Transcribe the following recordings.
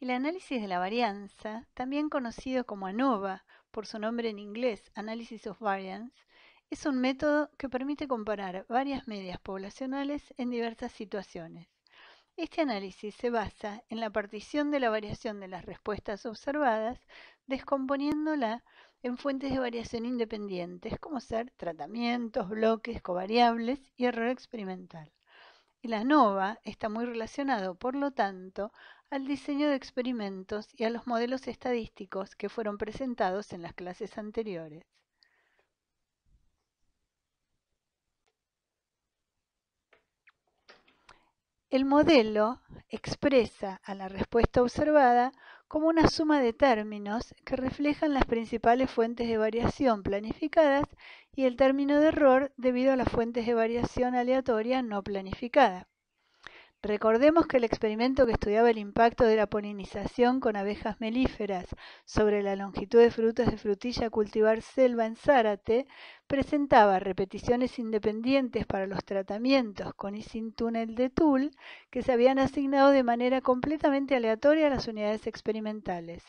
El análisis de la varianza, también conocido como ANOVA por su nombre en inglés, Analysis of Variance, es un método que permite comparar varias medias poblacionales en diversas situaciones. Este análisis se basa en la partición de la variación de las respuestas observadas, descomponiéndola en fuentes de variación independientes, como ser tratamientos, bloques, covariables y error experimental. El ANOVA está muy relacionado, por lo tanto, al diseño de experimentos y a los modelos estadísticos que fueron presentados en las clases anteriores. El modelo expresa a la respuesta observada como una suma de términos que reflejan las principales fuentes de variación planificadas y el término de error debido a las fuentes de variación aleatoria no planificada. Recordemos que el experimento que estudiaba el impacto de la polinización con abejas melíferas sobre la longitud de frutos de frutilla a cultivar selva en Zárate presentaba repeticiones independientes para los tratamientos con y sin túnel de Tull que se habían asignado de manera completamente aleatoria a las unidades experimentales.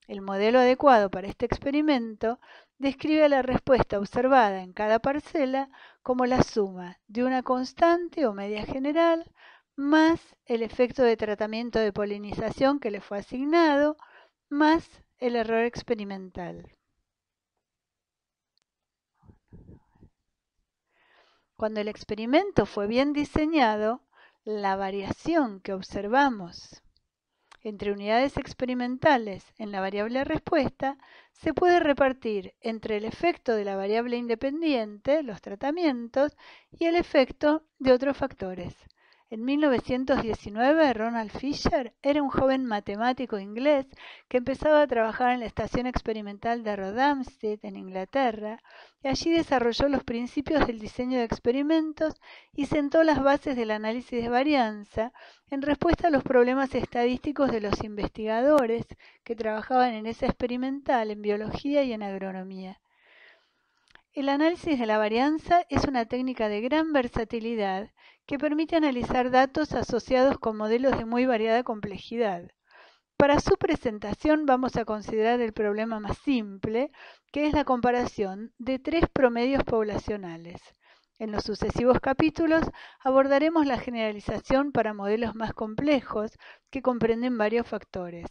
El modelo adecuado para este experimento describe la respuesta observada en cada parcela como la suma de una constante o media general más el efecto de tratamiento de polinización que le fue asignado, más el error experimental. Cuando el experimento fue bien diseñado, la variación que observamos entre unidades experimentales en la variable respuesta se puede repartir entre el efecto de la variable independiente, los tratamientos, y el efecto de otros factores. En 1919, Ronald Fisher era un joven matemático inglés que empezaba a trabajar en la estación experimental de Rothamsted, en Inglaterra, y allí desarrolló los principios del diseño de experimentos y sentó las bases del análisis de varianza en respuesta a los problemas estadísticos de los investigadores que trabajaban en esa experimental, en biología y en agronomía. El análisis de la varianza es una técnica de gran versatilidad que permite analizar datos asociados con modelos de muy variada complejidad. Para su presentación vamos a considerar el problema más simple, que es la comparación de tres promedios poblacionales. En los sucesivos capítulos abordaremos la generalización para modelos más complejos que comprenden varios factores.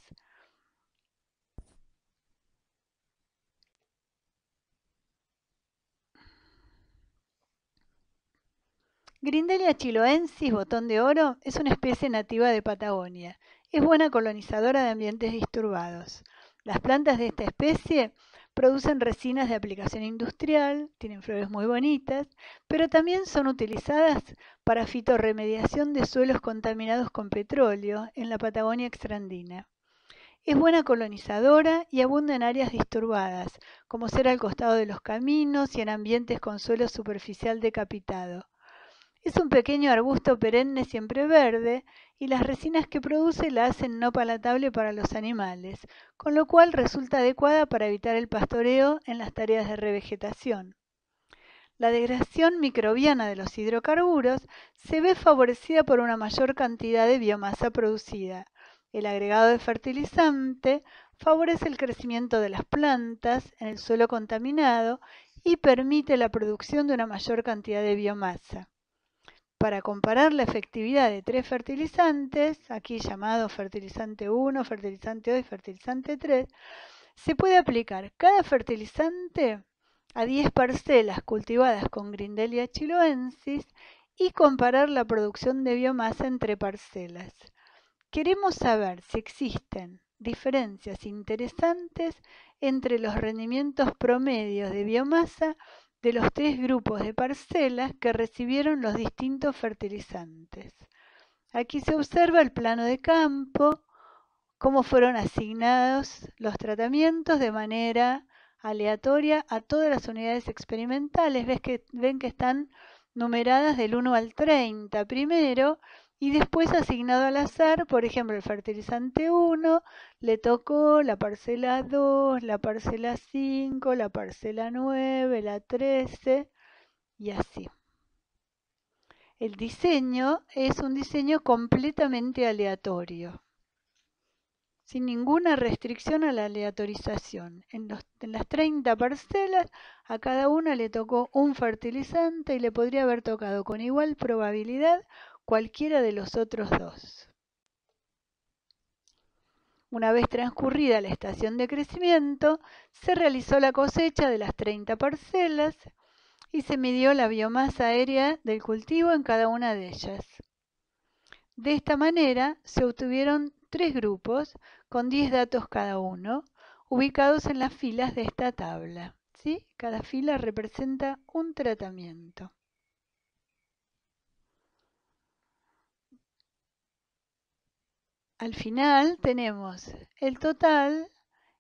Grindelia chiloensis, botón de oro, es una especie nativa de Patagonia. Es buena colonizadora de ambientes disturbados. Las plantas de esta especie producen resinas de aplicación industrial, tienen flores muy bonitas, pero también son utilizadas para fitorremediación de suelos contaminados con petróleo en la Patagonia extraandina. Es buena colonizadora y abunda en áreas disturbadas, como ser al costado de los caminos y en ambientes con suelo superficial decapitado. Es un pequeño arbusto perenne siempre verde y las resinas que produce la hacen no palatable para los animales, con lo cual resulta adecuada para evitar el pastoreo en las tareas de revegetación. La degradación microbiana de los hidrocarburos se ve favorecida por una mayor cantidad de biomasa producida. El agregado de fertilizante favorece el crecimiento de las plantas en el suelo contaminado y permite la producción de una mayor cantidad de biomasa. Para comparar la efectividad de tres fertilizantes, aquí llamados fertilizante 1, fertilizante 2 y fertilizante 3, se puede aplicar cada fertilizante a 10 parcelas cultivadas con Grindelia chiloensis y comparar la producción de biomasa entre parcelas. Queremos saber si existen diferencias interesantes entre los rendimientos promedios de biomasa de los tres grupos de parcelas que recibieron los distintos fertilizantes. Aquí se observa el plano de campo, cómo fueron asignados los tratamientos de manera aleatoria a todas las unidades experimentales. Ven que están numeradas del 1 al 30 primero y después asignado al azar, por ejemplo, el fertilizante 1 le tocó la parcela 2, la parcela 5, la parcela 9, la 13 y así. El diseño es un diseño completamente aleatorio. sin ninguna restricción a la aleatorización. En las 30 parcelas a cada una le tocó un fertilizante y le podría haber tocado con igual probabilidad cualquiera de los otros dos. Una vez transcurrida la estación de crecimiento, se realizó la cosecha de las 30 parcelas y se midió la biomasa aérea del cultivo en cada una de ellas. De esta manera se obtuvieron 3 grupos con 10 datos cada uno, ubicados en las filas de esta tabla, ¿sí? Cada fila representa un tratamiento. Al final tenemos el total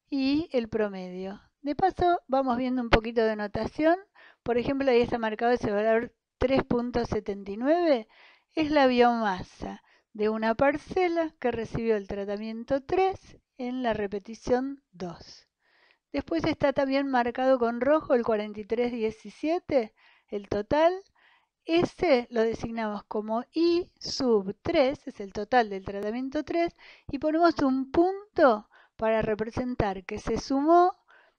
y el promedio. De paso vamos viendo un poquito de notación. Por ejemplo, ahí está marcado ese valor 3.79, es la biomasa de una parcela que recibió el tratamiento 3 en la repetición 2. Después está también marcado con rojo el 43.17, el total. Ese lo designamos como I sub 3, es el total del tratamiento 3, y ponemos un punto para representar que se sumó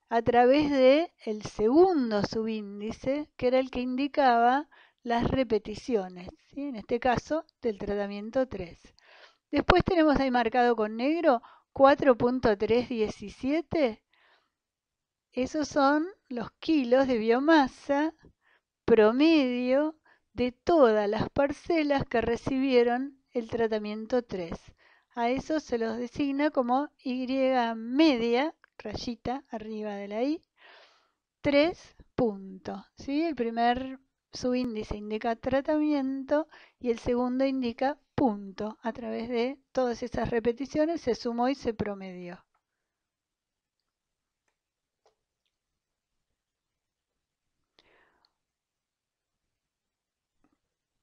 a través del segundo subíndice, que era el que indicaba las repeticiones, ¿sí? En este caso del tratamiento 3. Después tenemos ahí marcado con negro 4.317. Esos son los kilos de biomasa promedio de todas las parcelas que recibieron el tratamiento 3. A eso se los designa como Y media, rayita arriba de la I, 3 puntos. ¿Sí? El primer subíndice indica tratamiento y el segundo indica punto. A través de todas esas repeticiones se sumó y se promedió.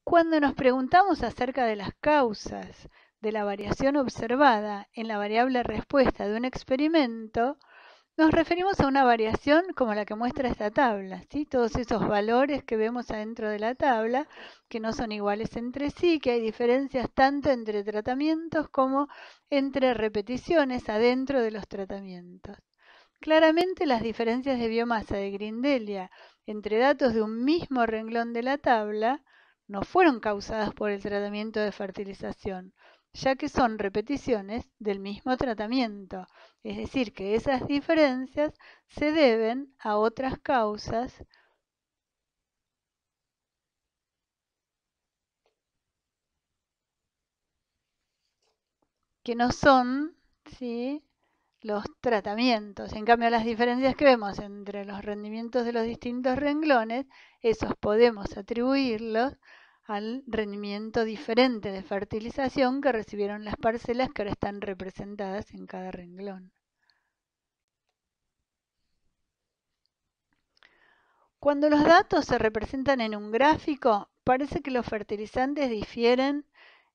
Cuando nos preguntamos acerca de las causas de la variación observada en la variable respuesta de un experimento, nos referimos a una variación como la que muestra esta tabla, ¿sí? Todos esos valores que vemos adentro de la tabla, que no son iguales entre sí, que hay diferencias tanto entre tratamientos como entre repeticiones adentro de los tratamientos. Claramente las diferencias de biomasa de Grindelia entre datos de un mismo renglón de la tabla no fueron causadas por el tratamiento de fertilización, ya que son repeticiones del mismo tratamiento. Es decir, que esas diferencias se deben a otras causas que no son, ¿sí?, los tratamientos. En cambio, las diferencias que vemos entre los rendimientos de los distintos renglones, esos podemos atribuirlos al rendimiento diferente de fertilización que recibieron las parcelas que ahora están representadas en cada renglón. Cuando los datos se representan en un gráfico, parece que los fertilizantes difieren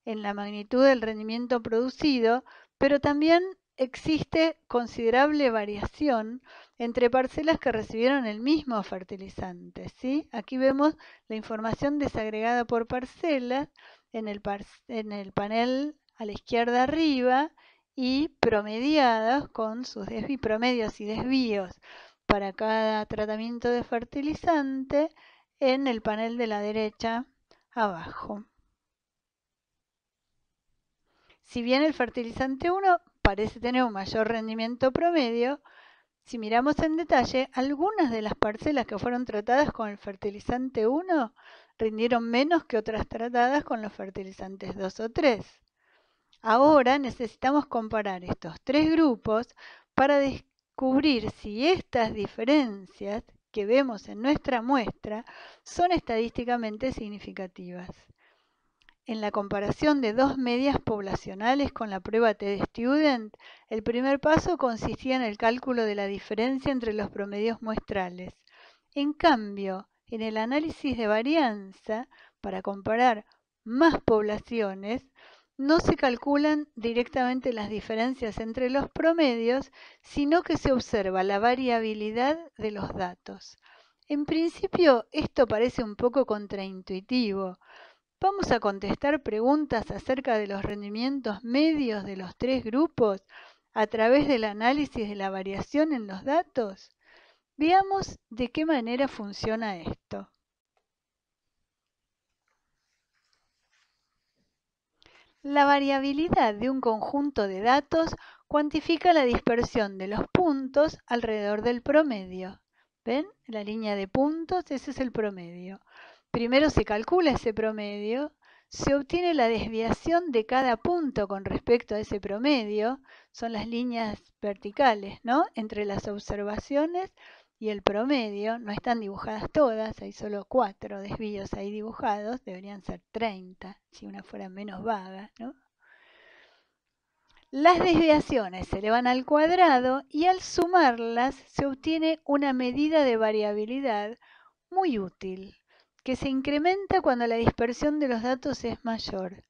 en la magnitud del rendimiento producido, pero también existe considerable variación entre parcelas que recibieron el mismo fertilizante, ¿sí? Aquí vemos la información desagregada por parcelas en el panel a la izquierda arriba y promediadas con sus promedios y desvíos para cada tratamiento de fertilizante en el panel de la derecha abajo. Si bien el fertilizante 1 parece tener un mayor rendimiento promedio, si miramos en detalle, algunas de las parcelas que fueron tratadas con el fertilizante 1 rindieron menos que otras tratadas con los fertilizantes 2 o 3. Ahora necesitamos comparar estos 3 grupos para descubrir si estas diferencias que vemos en nuestra muestra son estadísticamente significativas. En la comparación de dos medias poblacionales con la prueba T-Student, el primer paso consistía en el cálculo de la diferencia entre los promedios muestrales. En cambio, en el análisis de varianza, para comparar más poblaciones, no se calculan directamente las diferencias entre los promedios, sino que se observa la variabilidad de los datos. En principio, esto parece un poco contraintuitivo. Vamos a contestar preguntas acerca de los rendimientos medios de los 3 grupos a través del análisis de la variación en los datos? Veamos de qué manera funciona esto. La variabilidad de un conjunto de datos cuantifica la dispersión de los puntos alrededor del promedio. ¿Ven? La línea de puntos, ese es el promedio. Primero se calcula ese promedio, se obtiene la desviación de cada punto con respecto a ese promedio, son las líneas verticales, ¿no? Entre las observaciones y el promedio, no están dibujadas todas, hay solo 4 desvíos ahí dibujados, deberían ser 30, si una fuera menos vaga, ¿no? Las desviaciones se elevan al cuadrado y al sumarlas se obtiene una medida de variabilidad muy útil, que se incrementa cuando la dispersión de los datos es mayor.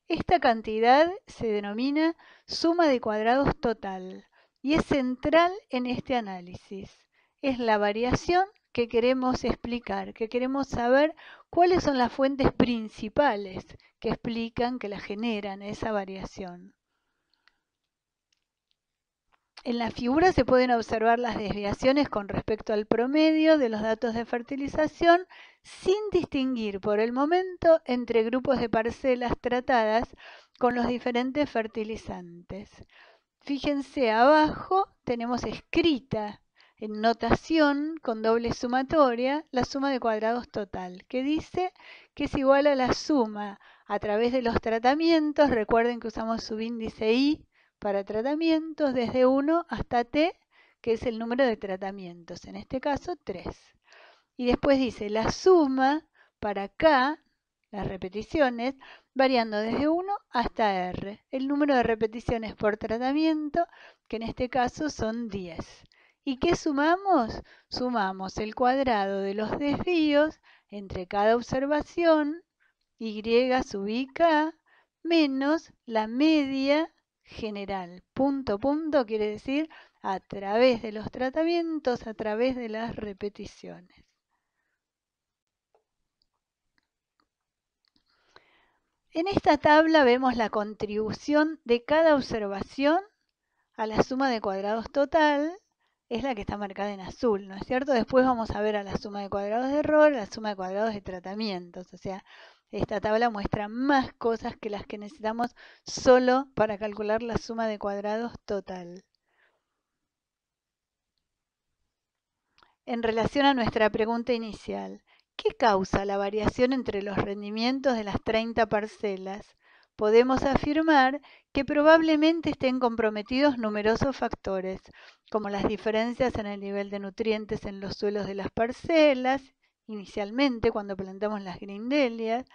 Esta cantidad se denomina suma de cuadrados total y es central en este análisis. Es la variación que queremos explicar, que queremos saber cuáles son las fuentes principales que explican, que la generan, esa variación. En la figura se pueden observar las desviaciones con respecto al promedio de los datos de fertilización sin distinguir por el momento entre grupos de parcelas tratadas con los diferentes fertilizantes. Fíjense, abajo tenemos escrita en notación con doble sumatoria la suma de cuadrados total, que dice que es igual a la suma a través de los tratamientos. Recuerden que usamos subíndice I para tratamientos desde 1 hasta T, que es el número de tratamientos, en este caso 3. Y después dice la suma para K, las repeticiones, variando desde 1 hasta R. El número de repeticiones por tratamiento, que en este caso son 10. ¿Y qué sumamos? Sumamos el cuadrado de los desvíos entre cada observación, Y sub IK, menos la media general. Punto, punto, quiere decir a través de los tratamientos, a través de las repeticiones. En esta tabla vemos la contribución de cada observación a la suma de cuadrados total, es la que está marcada en azul, ¿no es cierto? Después vamos a ver a la suma de cuadrados de error, a la suma de cuadrados de tratamientos, o sea, esta tabla muestra más cosas que las que necesitamos solo para calcular la suma de cuadrados total. En relación a nuestra pregunta inicial, ¿qué causa la variación entre los rendimientos de las 30 parcelas? Podemos afirmar que probablemente estén comprometidos numerosos factores, como las diferencias en el nivel de nutrientes en los suelos de las parcelas, inicialmente cuando plantamos las grindelias,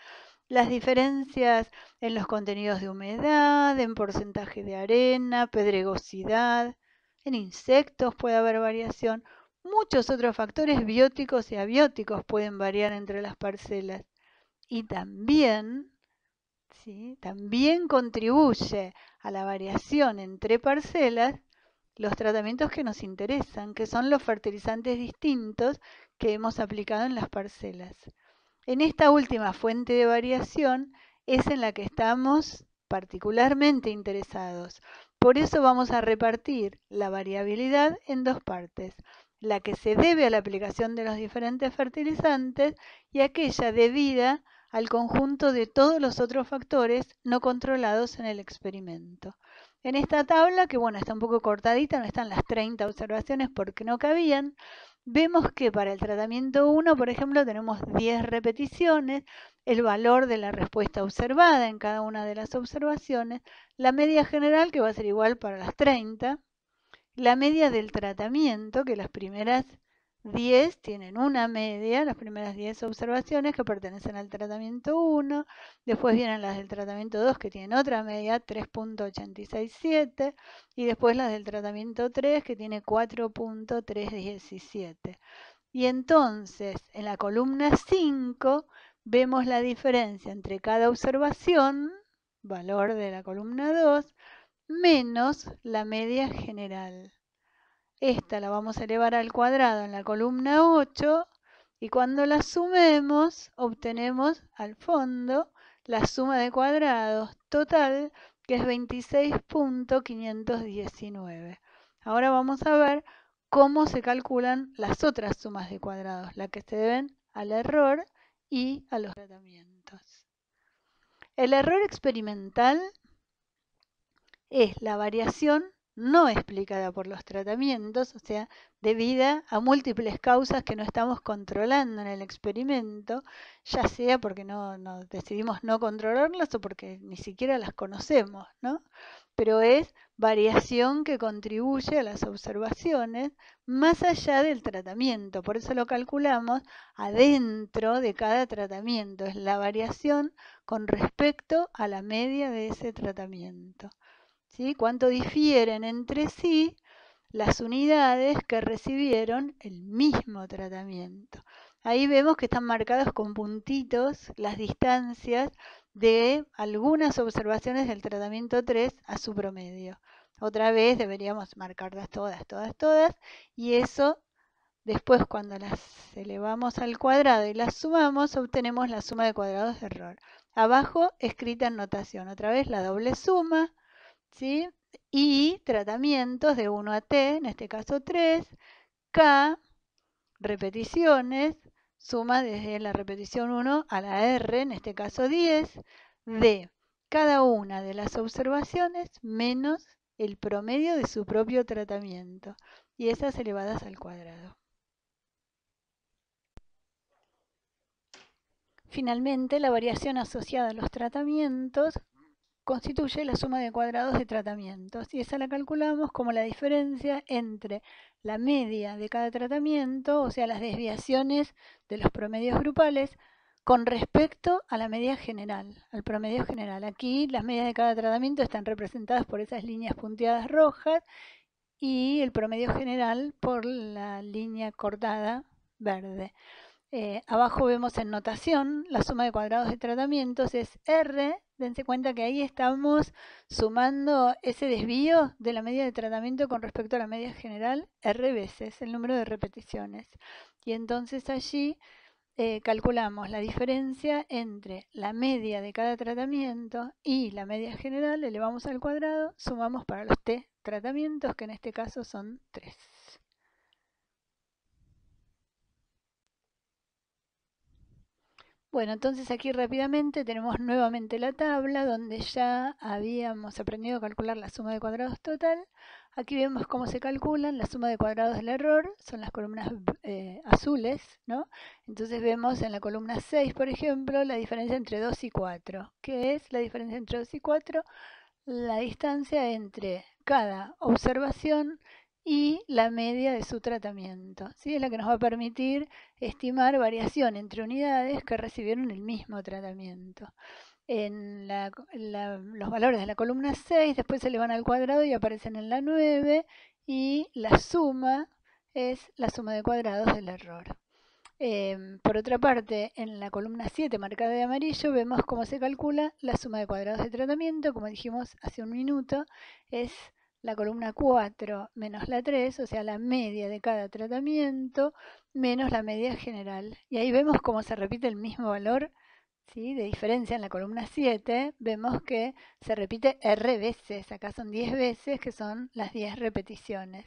las diferencias en los contenidos de humedad, en porcentaje de arena, pedregosidad, en insectos puede haber variación. Muchos otros factores bióticos y abióticos pueden variar entre las parcelas. Y también contribuye a la variación entre parcelas los tratamientos que nos interesan, que son los fertilizantes distintos que hemos aplicado en las parcelas. En esta última fuente de variación es en la que estamos particularmente interesados. Por eso vamos a repartir la variabilidad en dos partes: la que se debe a la aplicación de los diferentes fertilizantes y aquella debida al conjunto de todos los otros factores no controlados en el experimento. En esta tabla, que bueno, está un poco cortadita, no están las 30 observaciones porque no cabían, vemos que para el tratamiento 1, por ejemplo, tenemos 10 repeticiones, el valor de la respuesta observada en cada una de las observaciones, la media general, que va a ser igual para las 30, la media del tratamiento, que las primeras 10 tienen una media, las primeras 10 observaciones que pertenecen al tratamiento 1, después vienen las del tratamiento 2 que tienen otra media, 3.867, y después las del tratamiento 3 que tiene 4.317. Y entonces en la columna 5 vemos la diferencia entre cada observación, valor de la columna 2, menos la media general. Esta la vamos a elevar al cuadrado en la columna 8 y cuando la sumemos obtenemos al fondo la suma de cuadrados total que es 26.519. Ahora vamos a ver cómo se calculan las otras sumas de cuadrados, las que se deben al error y a los tratamientos. El error experimental es la variación no explicada por los tratamientos, o sea, debida a múltiples causas que no estamos controlando en el experimento, ya sea porque decidimos no controlarlas o porque ni siquiera las conocemos, ¿no? Pero es variación que contribuye a las observaciones más allá del tratamiento, por eso lo calculamos adentro de cada tratamiento, es la variación con respecto a la media de ese tratamiento. ¿Sí? Cuánto difieren entre sí las unidades que recibieron el mismo tratamiento. Ahí vemos que están marcadas con puntitos las distancias de algunas observaciones del tratamiento 3 a su promedio. Otra vez deberíamos marcarlas todas, y eso después cuando las elevamos al cuadrado y las sumamos obtenemos la suma de cuadrados de error. Abajo escrita en notación, otra vez la doble suma, ¿sí? Y tratamientos de 1 a t, en este caso 3, k, repeticiones, suma desde la repetición 1 a la r, en este caso 10, de cada una de las observaciones menos el promedio de su propio tratamiento, y esas elevadas al cuadrado. Finalmente, la variación asociada a los tratamientos constituye la suma de cuadrados de tratamientos y esa la calculamos como la diferencia entre la media de cada tratamiento, o sea, las desviaciones de los promedios grupales, con respecto a la media general, al promedio general. Aquí las medias de cada tratamiento están representadas por esas líneas punteadas rojas y el promedio general por la línea cortada verde. Abajo vemos en notación la suma de cuadrados de tratamientos es R. Dense cuenta que ahí estamos sumando ese desvío de la media de tratamiento con respecto a la media general, R veces el número de repeticiones. Y entonces allí calculamos la diferencia entre la media de cada tratamiento y la media general, elevamos al cuadrado, sumamos para los T tratamientos, que en este caso son 3. Bueno, entonces aquí rápidamente tenemos nuevamente la tabla donde ya habíamos aprendido a calcular la suma de cuadrados total. Aquí vemos cómo se calculan la suma de cuadrados del error, son las columnas azules, ¿no? Entonces vemos en la columna 6, por ejemplo, la diferencia entre 2 y 4. ¿Qué es la diferencia entre 2 y 4? La distancia entre cada observación y la media de su tratamiento, ¿sí? Es la que nos va a permitir estimar variación entre unidades que recibieron el mismo tratamiento. Los valores de la columna 6 después se elevan al cuadrado y aparecen en la 9 y la suma es la suma de cuadrados del error. Por otra parte, en la columna 7 marcada de amarillo vemos cómo se calcula la suma de cuadrados de tratamiento. Como dijimos hace un minuto, es la columna 4 menos la 3, o sea, la media de cada tratamiento menos la media general. Y ahí vemos cómo se repite el mismo valor, ¿sí? De diferencia en la columna 7, vemos que se repite R veces. Acá son 10 veces, que son las 10 repeticiones.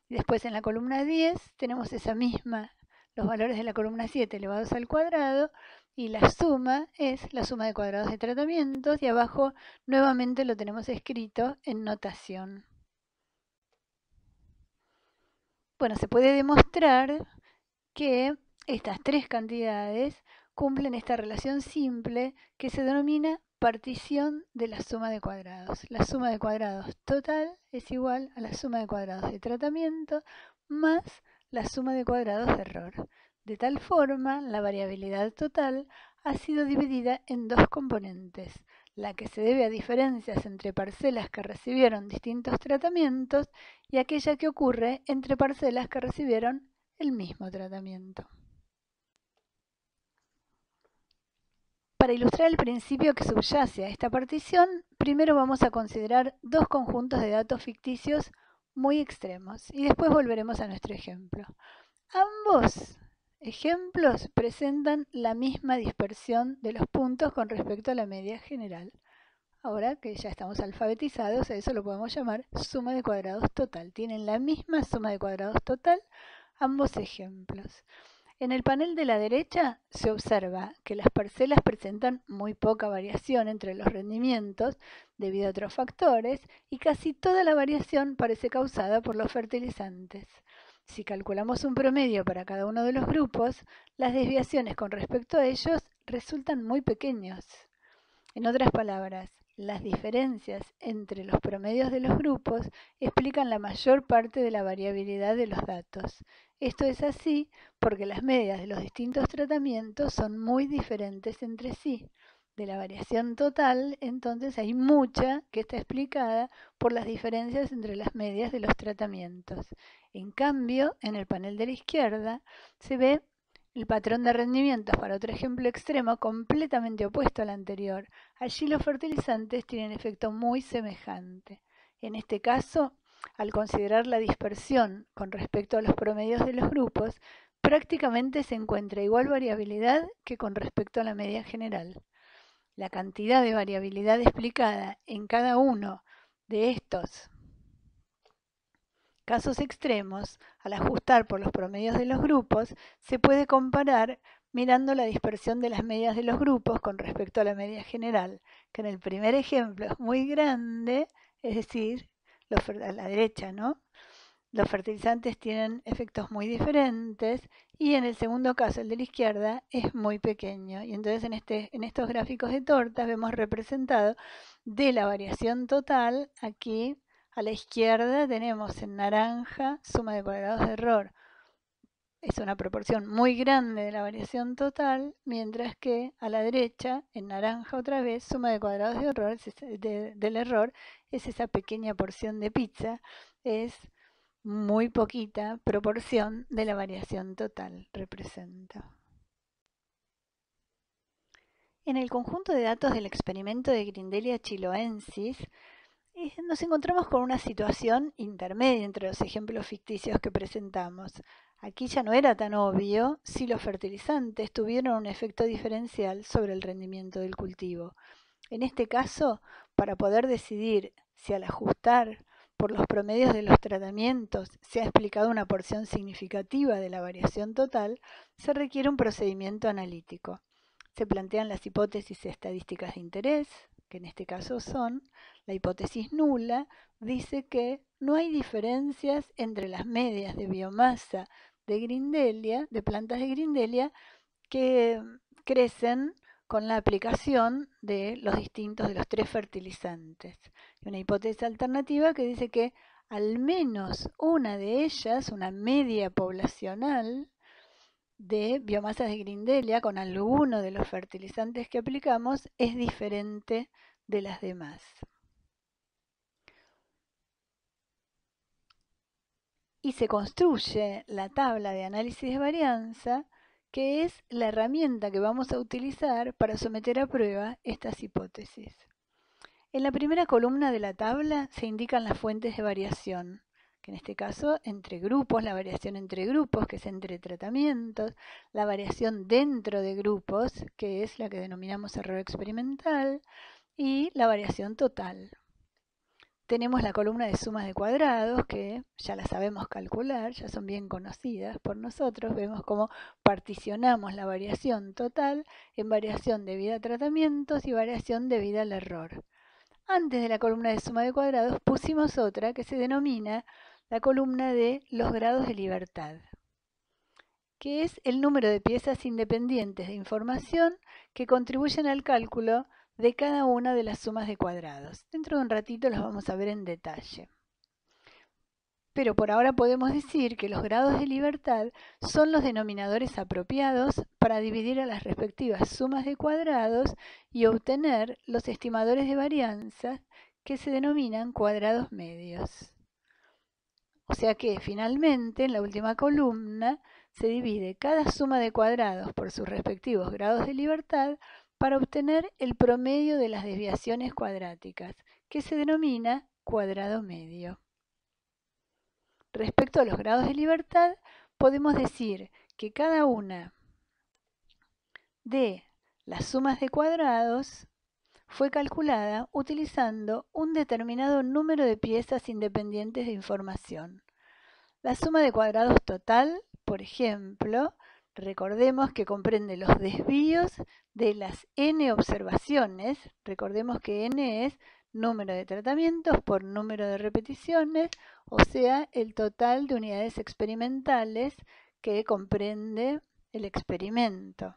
Y después en la columna 10 tenemos esa misma, los valores de la columna 7 elevados al cuadrado, y la suma es la suma de cuadrados de tratamientos, y abajo nuevamente lo tenemos escrito en notación. Bueno, se puede demostrar que estas tres cantidades cumplen esta relación simple que se denomina partición de la suma de cuadrados. La suma de cuadrados total es igual a la suma de cuadrados de tratamiento más la suma de cuadrados de error. De tal forma, la variabilidad total ha sido dividida en dos componentes, la que se debe a diferencias entre parcelas que recibieron distintos tratamientos y aquella que ocurre entre parcelas que recibieron el mismo tratamiento. Para ilustrar el principio que subyace a esta partición, primero vamos a considerar dos conjuntos de datos ficticios muy extremos y después volveremos a nuestro ejemplo. Ambos ejemplos presentan la misma dispersión de los puntos con respecto a la media general. ahora que ya estamos alfabetizados, a eso lo podemos llamar suma de cuadrados total. Tienen la misma suma de cuadrados total ambos ejemplos. En el panel de la derecha se observa que las parcelas presentan muy poca variación entre los rendimientos debido a otros factores y casi toda la variación parece causada por los fertilizantes. Si calculamos un promedio para cada uno de los grupos, las desviaciones con respecto a ellos resultan muy pequeños. En otras palabras, las diferencias entre los promedios de los grupos explican la mayor parte de la variabilidad de los datos. Esto es así porque las medias de los distintos tratamientos son muy diferentes entre sí. De la variación total, entonces hay mucha que está explicada por las diferencias entre las medias de los tratamientos. En cambio, en el panel de la izquierda se ve el patrón de rendimientos para otro ejemplo extremo completamente opuesto al anterior. Allí los fertilizantes tienen efecto muy semejante. En este caso, al considerar la dispersión con respecto a los promedios de los grupos, prácticamente se encuentra igual variabilidad que con respecto a la media general. La cantidad de variabilidad explicada en cada uno de estos casos extremos, al ajustar por los promedios de los grupos, se puede comparar mirando la dispersión de las medias de los grupos con respecto a la media general, que en el primer ejemplo es muy grande, es decir, a la derecha, ¿no? Los fertilizantes tienen efectos muy diferentes y en el segundo caso, el de la izquierda, es muy pequeño. Y entonces en estos gráficos de tortas vemos representado de la variación total. Aquí a la izquierda tenemos en naranja suma de cuadrados de error. Es una proporción muy grande de la variación total, mientras que a la derecha, en naranja otra vez, suma de cuadrados de error, del error es esa pequeña porción de pizza, es muy poquita proporción de la variación total representa. En el conjunto de datos del experimento de Grindelia chiloensis, nos encontramos con una situación intermedia entre los ejemplos ficticios que presentamos. Aquí ya no era tan obvio si los fertilizantes tuvieron un efecto diferencial sobre el rendimiento del cultivo. En este caso, para poder decidir si al ajustar por los promedios de los tratamientos se ha explicado una porción significativa de la variación total, se requiere un procedimiento analítico. Se plantean las hipótesis estadísticas de interés, que en este caso son la hipótesis nula, dice que no hay diferencias entre las medias de biomasa de Grindelia, de plantas de Grindelia, que crecen con la aplicación de los tres fertilizantes. Y una hipótesis alternativa que dice que al menos una de ellas, una media poblacional de biomasas de Grindelia con alguno de los fertilizantes que aplicamos, es diferente de las demás. Y se construye la tabla de análisis de varianza, que es la herramienta que vamos a utilizar para someter a prueba estas hipótesis. En la primera columna de la tabla se indican las fuentes de variación, que en este caso entre grupos, la variación entre grupos, que es entre tratamientos, la variación dentro de grupos, que es la que denominamos error experimental, y la variación total. Tenemos la columna de sumas de cuadrados, que ya la sabemos calcular, ya son bien conocidas por nosotros. Vemos cómo particionamos la variación total en variación debida a tratamientos y variación debida al error. Antes de la columna de suma de cuadrados pusimos otra que se denomina la columna de los grados de libertad, que es el número de piezas independientes de información que contribuyen al cálculo de cada una de las sumas de cuadrados. Dentro de un ratito las vamos a ver en detalle. Pero por ahora podemos decir que los grados de libertad son los denominadores apropiados para dividir a las respectivas sumas de cuadrados y obtener los estimadores de varianza que se denominan cuadrados medios. O sea que finalmente en la última columna se divide cada suma de cuadrados por sus respectivos grados de libertad para obtener el promedio de las desviaciones cuadráticas, que se denomina cuadrado medio. Respecto a los grados de libertad, podemos decir que cada una de las sumas de cuadrados fue calculada utilizando un determinado número de piezas independientes de información. La suma de cuadrados total, por ejemplo, recordemos que comprende los desvíos de las n observaciones. Recordemos que n es número de tratamientos por número de repeticiones, o sea, el total de unidades experimentales que comprende el experimento.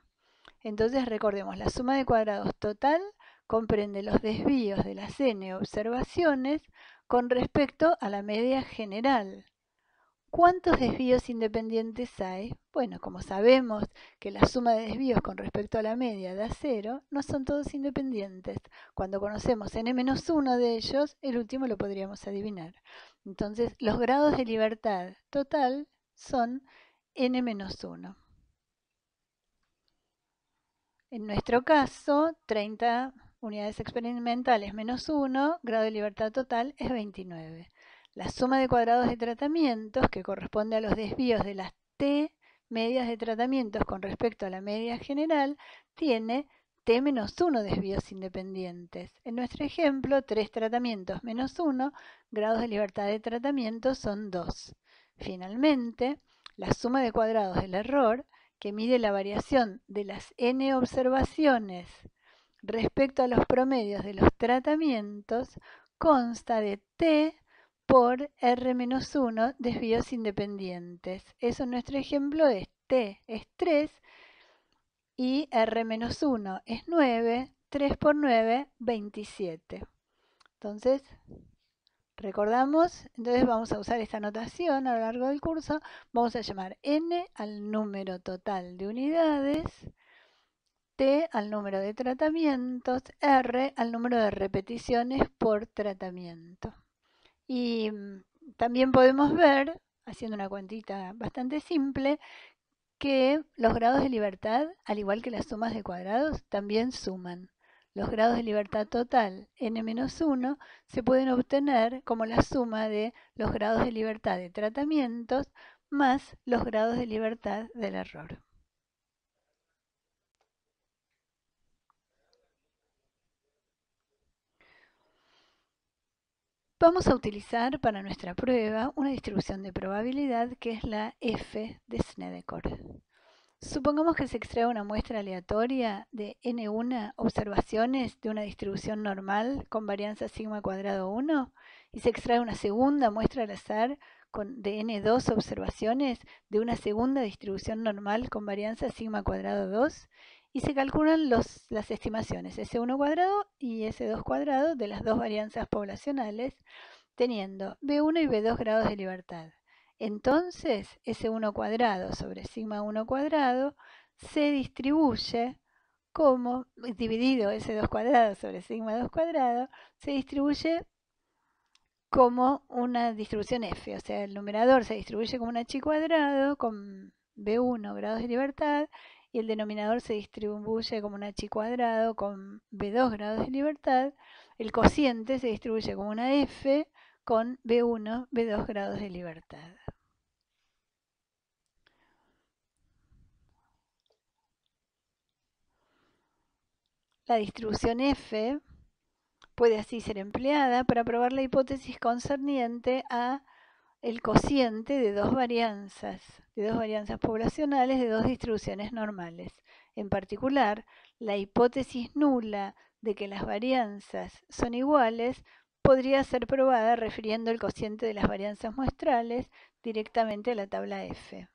Entonces recordemos, la suma de cuadrados total comprende los desvíos de las n observaciones con respecto a la media general. ¿Cuántos desvíos independientes hay? Bueno, como sabemos que la suma de desvíos con respecto a la media da 0, no son todos independientes. Cuando conocemos n-1 de ellos, el último lo podríamos adivinar. Entonces, los grados de libertad total son n-1. En nuestro caso, 30 unidades experimentales menos 1, grado de libertad total es 29. La suma de cuadrados de tratamientos, que corresponde a los desvíos de las t medias de tratamientos con respecto a la media general, tiene t menos 1 desvíos independientes. En nuestro ejemplo, 3 tratamientos menos 1, grados de libertad de tratamiento son 2. Finalmente, la suma de cuadrados del error, que mide la variación de las n observaciones respecto a los promedios de los tratamientos, consta de t por r-1 desvíos independientes. Eso en nuestro ejemplo es t es 3 y r-1 es 9, 3 por 9, 27. Entonces, recordamos, entonces vamos a usar esta notación a lo largo del curso. Vamos a llamar n al número total de unidades, t al número de tratamientos, r al número de repeticiones por tratamiento. Y también podemos ver, haciendo una cuentita bastante simple, que los grados de libertad, al igual que las sumas de cuadrados, también suman. Los grados de libertad total n-1 se pueden obtener como la suma de los grados de libertad de tratamientos más los grados de libertad del error. Vamos a utilizar para nuestra prueba una distribución de probabilidad que es la f de Snedeker. Supongamos que se extrae una muestra aleatoria de n1 observaciones de una distribución normal con varianza sigma cuadrado 1 y se extrae una segunda muestra al azar de n2 observaciones de una segunda distribución normal con varianza sigma cuadrado 2 y se calculan las estimaciones S1 cuadrado y S2 cuadrado de las dos varianzas poblacionales teniendo B1 y B2 grados de libertad. Entonces, S1 cuadrado sobre sigma 1 cuadrado se distribuye como, dividido S2 cuadrado sobre sigma 2 cuadrado, se distribuye como una distribución F, o sea, el numerador se distribuye como un h cuadrado con B1 grados de libertad y el denominador se distribuye como un h cuadrado con B2 grados de libertad. El cociente se distribuye como una F con B1, B2 grados de libertad. La distribución F puede así ser empleada para probar la hipótesis concerniente a el cociente de dos varianzas poblacionales de dos distribuciones normales. En particular, la hipótesis nula de que las varianzas son iguales podría ser probada refiriendo el cociente de las varianzas muestrales directamente a la tabla F.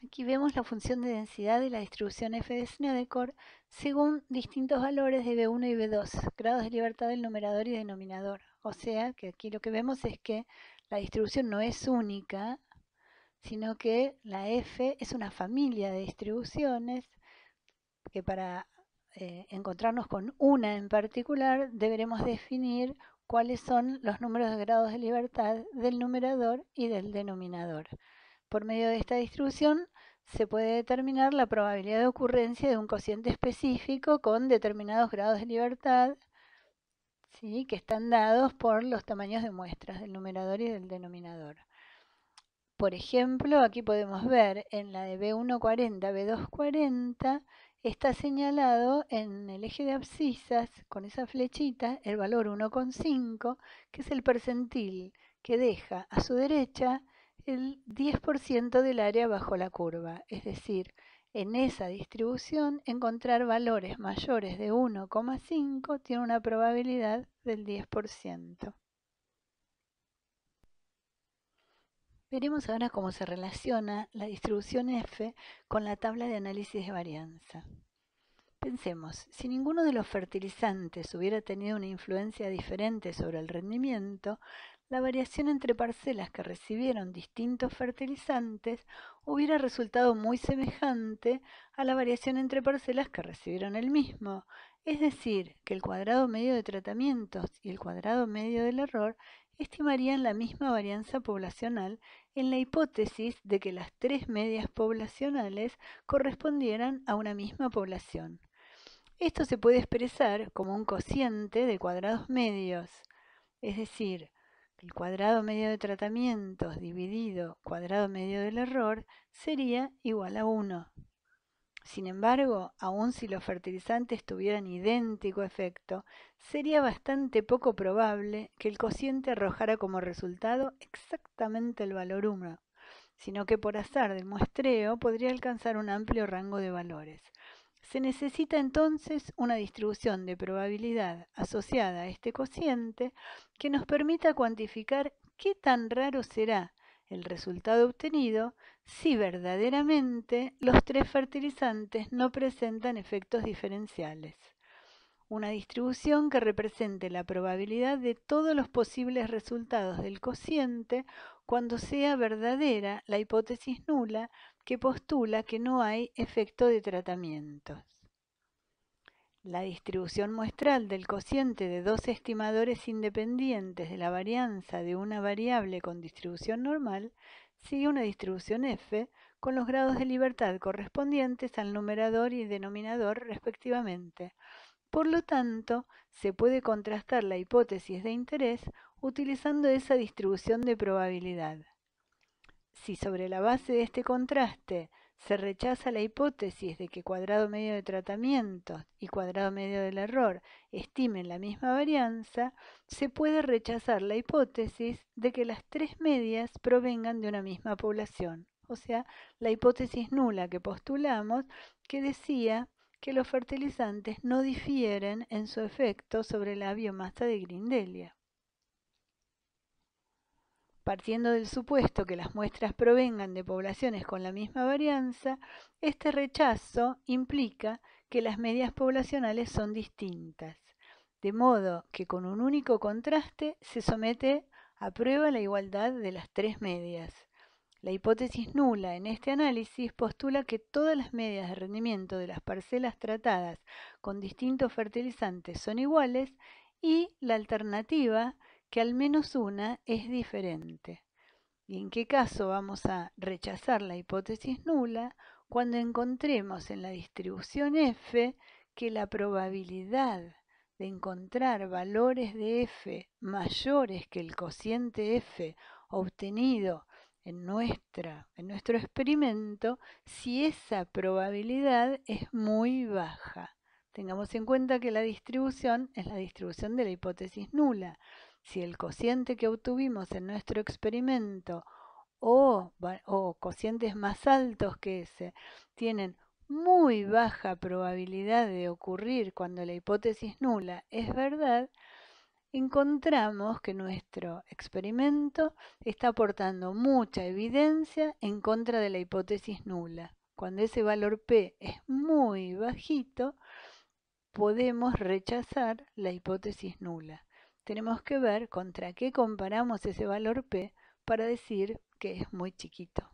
Aquí vemos la función de densidad de la distribución f de Snedeker según distintos valores de B1 y B2, grados de libertad del numerador y denominador. O sea, que aquí lo que vemos es que la distribución no es única, sino que la f es una familia de distribuciones que para encontrarnos con una en particular deberemos definir cuáles son los números de grados de libertad del numerador y del denominador. Por medio de esta distribución se puede determinar la probabilidad de ocurrencia de un cociente específico con determinados grados de libertad, ¿sí?, que están dados por los tamaños de muestras del numerador y del denominador. Por ejemplo, aquí podemos ver en la de B140, B240, está señalado en el eje de abscisas con esa flechita el valor 1,5, que es el percentil que deja a su derecha el 10% del área bajo la curva. Es decir, en esa distribución encontrar valores mayores de 1,5 tiene una probabilidad del 10%. Veremos ahora cómo se relaciona la distribución F con la tabla de análisis de varianza. Pensemos, si ninguno de los fertilizantes hubiera tenido una influencia diferente sobre el rendimiento, la variación entre parcelas que recibieron distintos fertilizantes hubiera resultado muy semejante a la variación entre parcelas que recibieron el mismo. Es decir, que el cuadrado medio de tratamientos y el cuadrado medio del error estimarían la misma varianza poblacional en la hipótesis de que las tres medias poblacionales correspondieran a una misma población. Esto se puede expresar como un cociente de cuadrados medios, es decir, el cuadrado medio de tratamientos dividido cuadrado medio del error sería igual a 1. Sin embargo, aun si los fertilizantes tuvieran idéntico efecto, sería bastante poco probable que el cociente arrojara como resultado exactamente el valor 1, sino que por azar del muestreo podría alcanzar un amplio rango de valores. Se necesita entonces una distribución de probabilidad asociada a este cociente que nos permita cuantificar qué tan raro será el resultado obtenido si verdaderamente los tres fertilizantes no presentan efectos diferenciales. Una distribución que represente la probabilidad de todos los posibles resultados del cociente cuando sea verdadera la hipótesis nula que postula que no hay efecto de tratamientos. La distribución muestral del cociente de dos estimadores independientes de la varianza de una variable con distribución normal sigue una distribución F con los grados de libertad correspondientes al numerador y denominador respectivamente. Por lo tanto, se puede contrastar la hipótesis de interés utilizando esa distribución de probabilidad. Si sobre la base de este contraste se rechaza la hipótesis de que cuadrado medio de tratamiento y cuadrado medio del error estimen la misma varianza, se puede rechazar la hipótesis de que las tres medias provengan de una misma población, o sea, la hipótesis nula que postulamos que decía que los fertilizantes no difieren en su efecto sobre la biomasa de Grindelia. Partiendo del supuesto que las muestras provengan de poblaciones con la misma varianza, este rechazo implica que las medias poblacionales son distintas, de modo que con un único contraste se somete a prueba la igualdad de las tres medias. La hipótesis nula en este análisis postula que todas las medias de rendimiento de las parcelas tratadas con distintos fertilizantes son iguales y la alternativa que al menos una es diferente. ¿Y en qué caso vamos a rechazar la hipótesis nula? Cuando encontremos en la distribución F que la probabilidad de encontrar valores de F mayores que el cociente F obtenido en nuestro experimento, si esa probabilidad es muy baja. Tengamos en cuenta que la distribución es la distribución de la hipótesis nula. Si el cociente que obtuvimos en nuestro experimento o cocientes más altos que ese tienen muy baja probabilidad de ocurrir cuando la hipótesis nula es verdad, encontramos que nuestro experimento está aportando mucha evidencia en contra de la hipótesis nula. Cuando ese valor P es muy bajito, podemos rechazar la hipótesis nula. Tenemos que ver contra qué comparamos ese valor P para decir que es muy chiquito.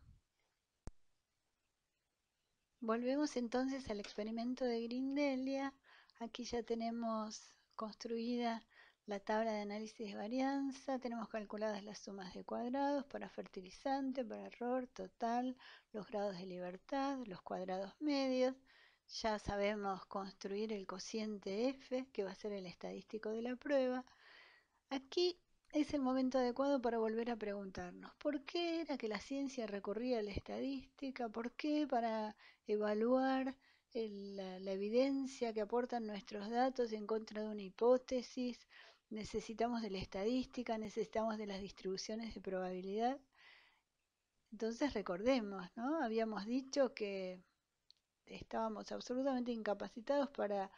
Volvemos entonces al experimento de Grindelia. Aquí ya tenemos construida la tabla de análisis de varianza, tenemos calculadas las sumas de cuadrados para fertilizante, para error, total, los grados de libertad, los cuadrados medios. Ya sabemos construir el cociente F, que va a ser el estadístico de la prueba. Aquí es el momento adecuado para volver a preguntarnos, ¿por qué era que la ciencia recurría a la estadística? ¿Por qué para evaluar la evidencia que aportan nuestros datos en contra de una hipótesis, necesitamos de la estadística, necesitamos de las distribuciones de probabilidad. Entonces recordemos, ¿no? Habíamos dicho que estábamos absolutamente incapacitados para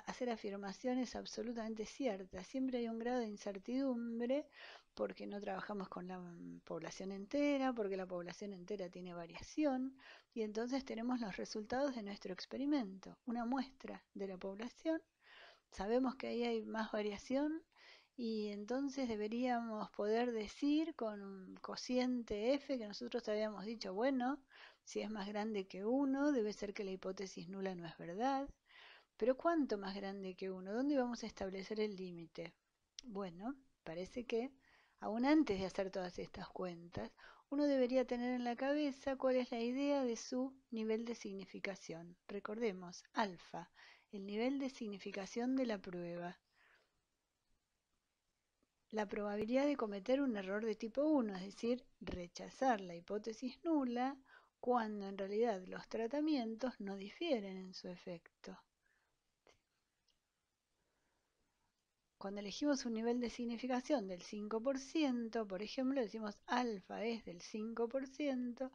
hacer afirmaciones absolutamente ciertas. Siempre hay un grado de incertidumbre porque no trabajamos con la población entera, porque la población entera tiene variación y entonces tenemos los resultados de nuestro experimento, una muestra de la población. Sabemos que ahí hay más variación y entonces deberíamos poder decir con un cociente F que nosotros habíamos dicho, bueno, si es más grande que 1, debe ser que la hipótesis nula no es verdad. Pero ¿cuánto más grande que 1? ¿Dónde vamos a establecer el límite? Bueno, parece que, aún antes de hacer todas estas cuentas, uno debería tener en la cabeza cuál es la idea de su nivel de significación. Recordemos, alfa, el nivel de significación de la prueba. La probabilidad de cometer un error de tipo 1, es decir, rechazar la hipótesis nula, cuando en realidad los tratamientos no difieren en su efecto. Cuando elegimos un nivel de significación del 5%, por ejemplo, decimos alfa es del 5%,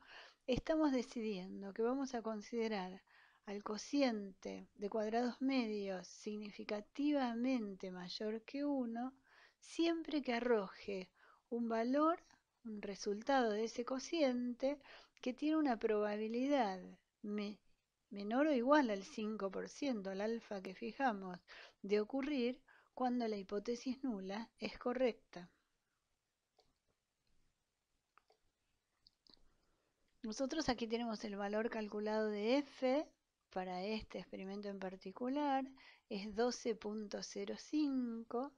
estamos decidiendo que vamos a considerar al cociente de cuadrados medios significativamente mayor que 1, siempre que arroje un valor, un resultado de ese cociente que tiene una probabilidad menor o igual al 5%, al alfa que fijamos, de ocurrir cuando la hipótesis nula es correcta. Nosotros aquí tenemos el valor calculado de F para este experimento en particular, es 12.05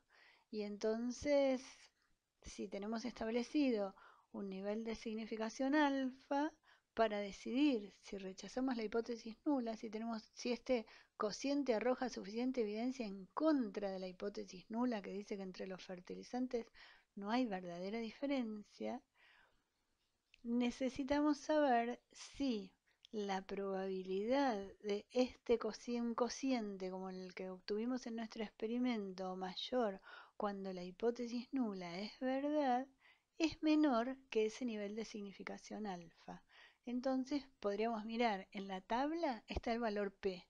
y entonces si tenemos establecido un nivel de significación alfa, para decidir si rechazamos la hipótesis nula, si este cociente arroja suficiente evidencia en contra de la hipótesis nula que dice que entre los fertilizantes no hay verdadera diferencia, necesitamos saber si la probabilidad de este cociente como el que obtuvimos en nuestro experimento mayor cuando la hipótesis nula es verdad, es menor que ese nivel de significación alfa. Entonces podríamos mirar en la tabla, está el valor P.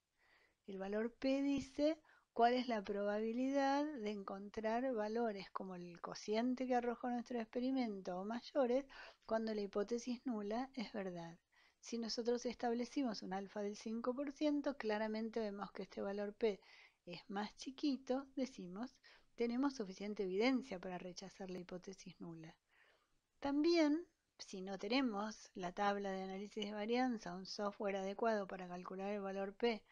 El valor P dice cuál es la probabilidad de encontrar valores como el cociente que arrojó nuestro experimento o mayores cuando la hipótesis nula es verdad. Si nosotros establecimos un alfa del 5%, claramente vemos que este valor P es más chiquito, decimos, tenemos suficiente evidencia para rechazar la hipótesis nula. También, si no tenemos la tabla de análisis de varianza, un software adecuado para calcular el valor P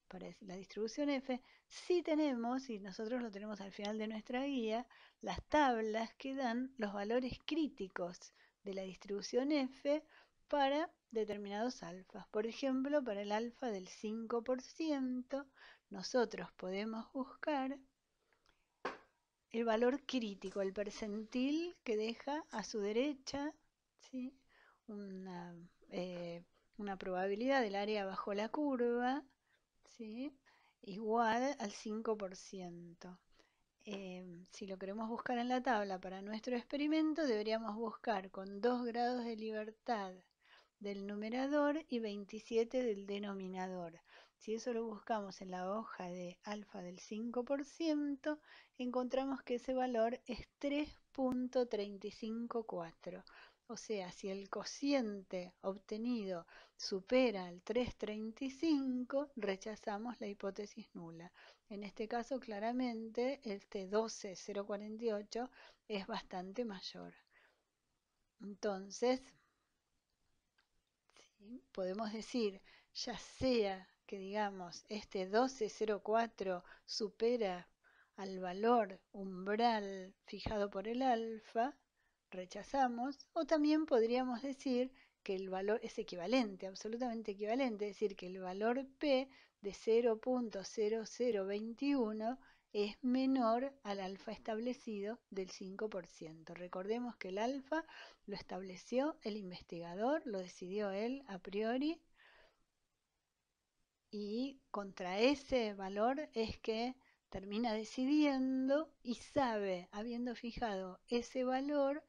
para la distribución F, sí tenemos, y nosotros lo tenemos al final de nuestra guía, las tablas que dan los valores críticos de la distribución F para determinados alfas. Por ejemplo, para el alfa del 5%, nosotros podemos buscar el valor crítico, el percentil que deja a su derecha, ¿sí? una, una probabilidad del área bajo la curva, ¿sí? Igual al 5%. Si lo queremos buscar en la tabla para nuestro experimento, deberíamos buscar con 2 grados de libertad del numerador y 27 del denominador. Si eso lo buscamos en la hoja de alfa del 5%, encontramos que ese valor es 3.354. O sea, si el cociente obtenido supera el 3.35, rechazamos la hipótesis nula. En este caso, claramente, este 12.048 es bastante mayor. Entonces, ¿sí? Podemos decir, ya sea que digamos este 12.04 supera al valor umbral fijado por el alfa, rechazamos, o también podríamos decir que el valor es equivalente, absolutamente equivalente, es decir, que el valor P de 0.0021 es menor al alfa establecido del 5%. Recordemos que el alfa lo estableció el investigador, lo decidió él a priori y contra ese valor es que termina decidiendo y sabe, habiendo fijado ese valor,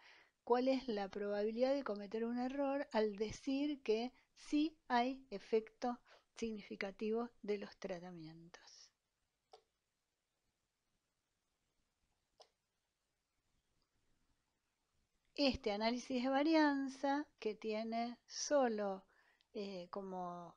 cuál es la probabilidad de cometer un error al decir que sí hay efectos significativos de los tratamientos. Este análisis de varianza, que tiene solo como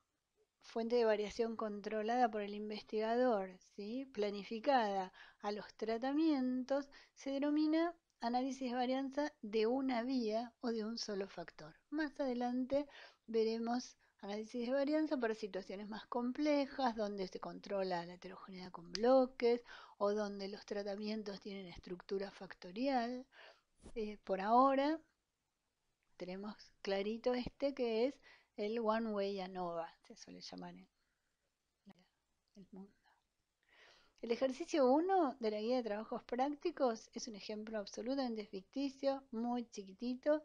fuente de variación controlada por el investigador, ¿sí?, planificada a los tratamientos, se denomina análisis de varianza de una vía o de un solo factor. Más adelante veremos análisis de varianza para situaciones más complejas, donde se controla la heterogeneidad con bloques o donde los tratamientos tienen estructura factorial. Por ahora tenemos clarito este que es el One Way ANOVA, se suele llamar en el mundo. El ejercicio 1 de la guía de trabajos prácticos es un ejemplo absolutamente ficticio, muy chiquitito,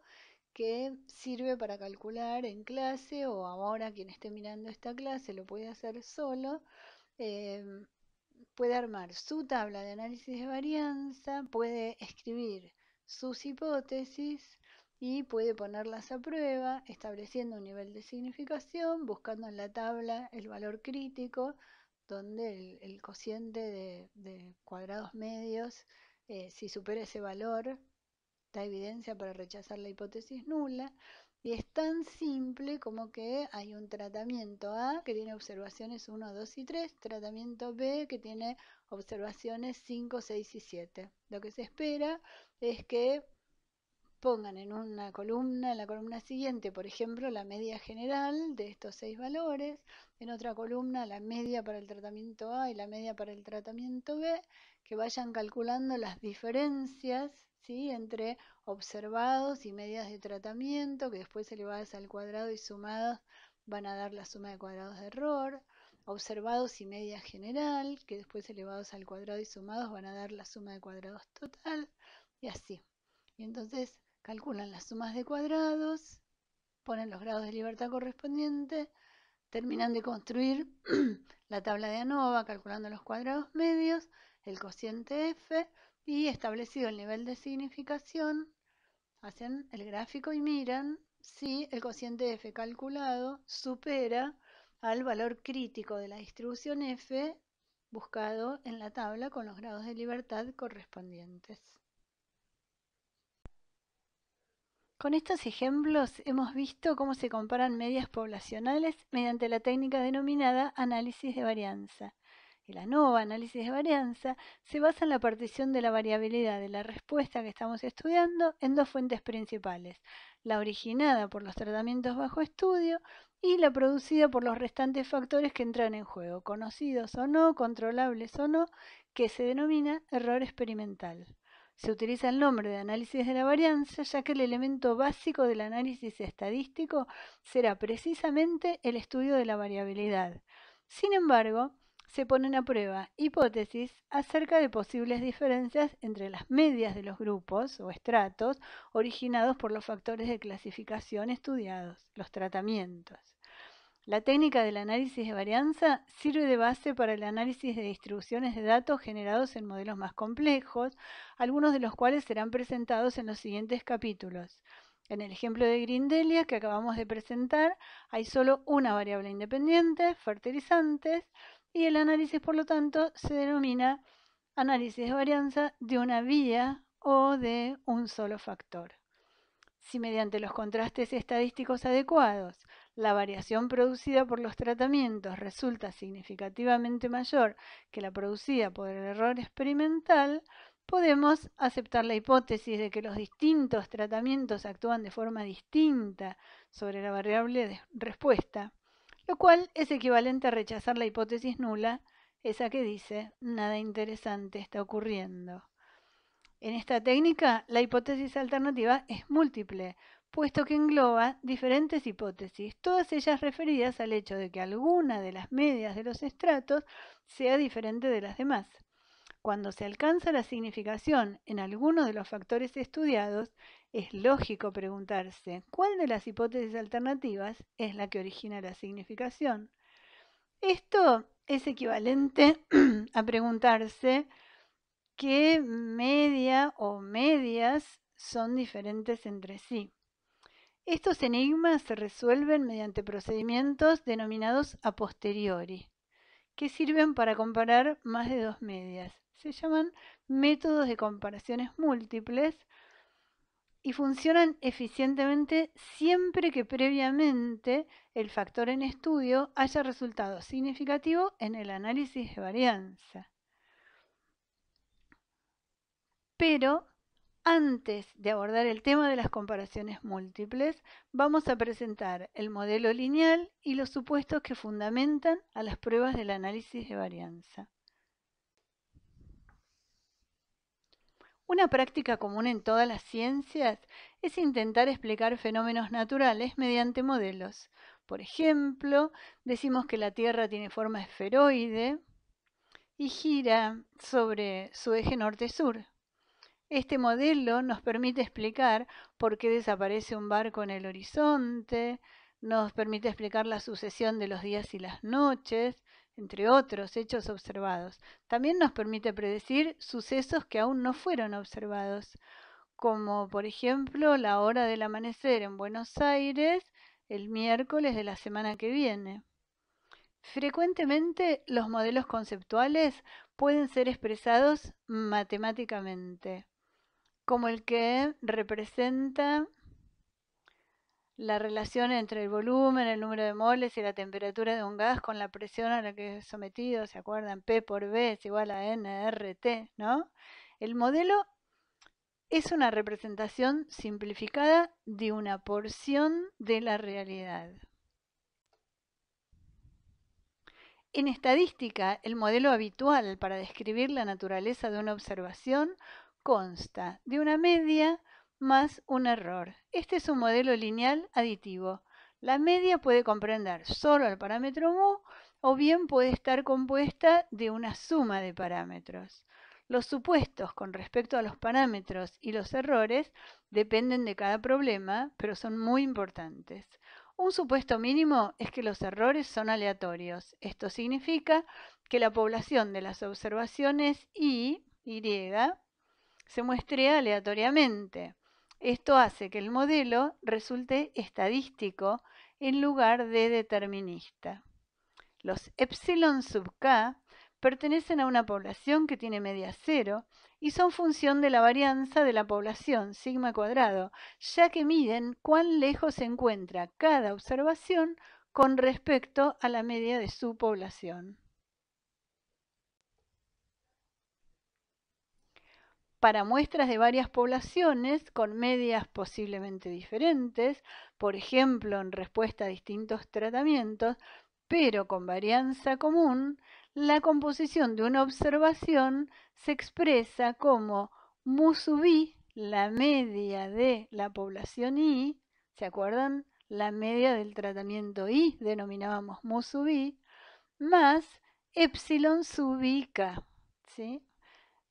que sirve para calcular en clase, o ahora quien esté mirando esta clase lo puede hacer solo. Puede armar su tabla de análisis de varianza, puede escribir sus hipótesis y puede ponerlas a prueba, estableciendo un nivel de significación, buscando en la tabla el valor crítico, donde el cociente de cuadrados medios, si supera ese valor, da evidencia para rechazar la hipótesis nula. Y es tan simple como que hay un tratamiento A que tiene observaciones 1, 2 y 3, tratamiento B que tiene observaciones 5, 6 y 7. Lo que se espera es que pongan en una columna, en la columna siguiente, por ejemplo, la media general de estos 6 valores, en otra columna la media para el tratamiento A y la media para el tratamiento B, que vayan calculando las diferencias, ¿sí?, entre observados y medias de tratamiento, que después elevadas al cuadrado y sumadas van a dar la suma de cuadrados de error, observados y media general, que después elevados al cuadrado y sumados van a dar la suma de cuadrados total, y así. Y entonces calculan las sumas de cuadrados, ponen los grados de libertad correspondientes, terminan de construir la tabla de ANOVA calculando los cuadrados medios, el cociente F, y establecido el nivel de significación, hacen el gráfico y miran si el cociente F calculado supera al valor crítico de la distribución F buscado en la tabla con los grados de libertad correspondientes. Con estos ejemplos hemos visto cómo se comparan medias poblacionales mediante la técnica denominada análisis de varianza. El ANOVA, análisis de varianza, se basa en la partición de la variabilidad de la respuesta que estamos estudiando en dos fuentes principales, la originada por los tratamientos bajo estudio y la producida por los restantes factores que entran en juego, conocidos o no, controlables o no, que se denomina error experimental. Se utiliza el nombre de análisis de la varianza, ya que el elemento básico del análisis estadístico será precisamente el estudio de la variabilidad. Sin embargo, se ponen a prueba hipótesis acerca de posibles diferencias entre las medias de los grupos o estratos originados por los factores de clasificación estudiados, los tratamientos. La técnica del análisis de varianza sirve de base para el análisis de distribuciones de datos generados en modelos más complejos, algunos de los cuales serán presentados en los siguientes capítulos. En el ejemplo de Grindelia que acabamos de presentar, hay solo una variable independiente, fertilizantes, y el análisis, por lo tanto, se denomina análisis de varianza de una vía o de un solo factor. Si mediante los contrastes estadísticos adecuados la variación producida por los tratamientos resulta significativamente mayor que la producida por el error experimental, podemos aceptar la hipótesis de que los distintos tratamientos actúan de forma distinta sobre la variable de respuesta, lo cual es equivalente a rechazar la hipótesis nula, esa que dice nada interesante está ocurriendo. En esta técnica, la hipótesis alternativa es múltiple, puesto que engloba diferentes hipótesis, todas ellas referidas al hecho de que alguna de las medias de los estratos sea diferente de las demás. Cuando se alcanza la significación en alguno de los factores estudiados, es lógico preguntarse cuál de las hipótesis alternativas es la que origina la significación. Esto es equivalente a preguntarse qué media o medias son diferentes entre sí. Estos enigmas se resuelven mediante procedimientos denominados a posteriori, que sirven para comparar más de dos medias. Se llaman métodos de comparaciones múltiples y funcionan eficientemente siempre que previamente el factor en estudio haya resultado significativo en el análisis de varianza. Pero antes de abordar el tema de las comparaciones múltiples, vamos a presentar el modelo lineal y los supuestos que fundamentan a las pruebas del análisis de varianza. Una práctica común en todas las ciencias es intentar explicar fenómenos naturales mediante modelos. Por ejemplo, decimos que la Tierra tiene forma esferoide y gira sobre su eje norte-sur. Este modelo nos permite explicar por qué desaparece un barco en el horizonte, nos permite explicar la sucesión de los días y las noches, entre otros hechos observados. También nos permite predecir sucesos que aún no fueron observados, como por ejemplo la hora del amanecer en Buenos Aires el miércoles de la semana que viene. Frecuentemente los modelos conceptuales pueden ser expresados matemáticamente, como el que representa la relación entre el volumen, el número de moles y la temperatura de un gas con la presión a la que es sometido, ¿se acuerdan? P por V es igual a nRT, ¿no? El modelo es una representación simplificada de una porción de la realidad. En estadística, el modelo habitual para describir la naturaleza de una observación consta de una media más un error. Este es un modelo lineal aditivo. La media puede comprender solo el parámetro mu o bien puede estar compuesta de una suma de parámetros. Los supuestos con respecto a los parámetros y los errores dependen de cada problema, pero son muy importantes. Un supuesto mínimo es que los errores son aleatorios. Esto significa que la población de las observaciones Y se muestre aleatoriamente. Esto hace que el modelo resulte estadístico en lugar de determinista. Los epsilon sub k pertenecen a una población que tiene media cero y son función de la varianza de la población, sigma cuadrado, ya que miden cuán lejos se encuentra cada observación con respecto a la media de su población. Para muestras de varias poblaciones con medias posiblemente diferentes, por ejemplo en respuesta a distintos tratamientos, pero con varianza común, la composición de una observación se expresa como mu sub i, la media de la población I, ¿se acuerdan? La media del tratamiento I denominábamos mu sub i, más epsilon sub i k, ¿sí?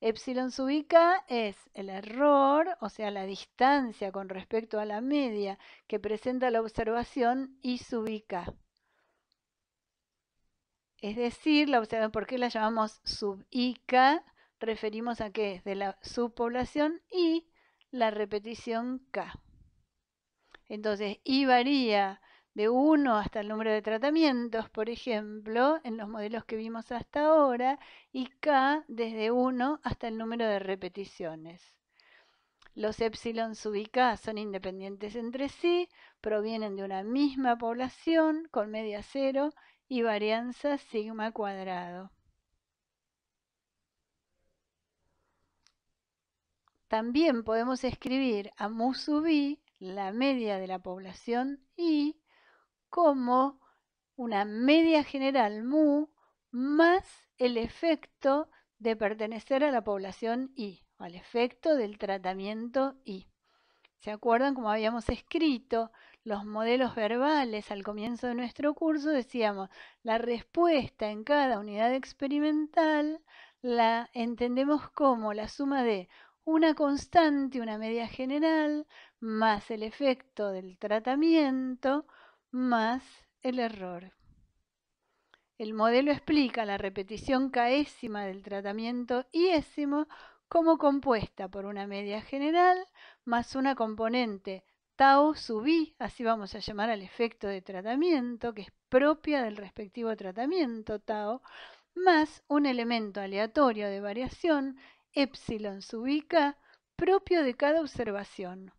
Epsilon sub i k es el error, o sea, la distancia con respecto a la media que presenta la observación I sub i k. Es decir, la observación, ¿por qué la llamamos sub IK? Referimos a que es de la subpoblación y la repetición K. Entonces, I varía de 1 hasta el número de tratamientos, por ejemplo, en los modelos que vimos hasta ahora, y K desde 1 hasta el número de repeticiones. Los epsilon sub IK son independientes entre sí, provienen de una misma población con media cero y varianza sigma cuadrado. También podemos escribir a mu sub i, la media de la población I, como una media general mu más el efecto de pertenecer a la población I, al efecto del tratamiento I. ¿Se acuerdan cómo habíamos escrito los modelos verbales al comienzo de nuestro curso? Decíamos, la respuesta en cada unidad experimental la entendemos como la suma de una constante, una media general, más el efecto del tratamiento, más el error. El modelo explica la repetición késima del tratamiento iésimo como compuesta por una media general más una componente tau sub i, así vamos a llamar al efecto de tratamiento, que es propia del respectivo tratamiento tau, más un elemento aleatorio de variación, epsilon sub ik, propio de cada observación.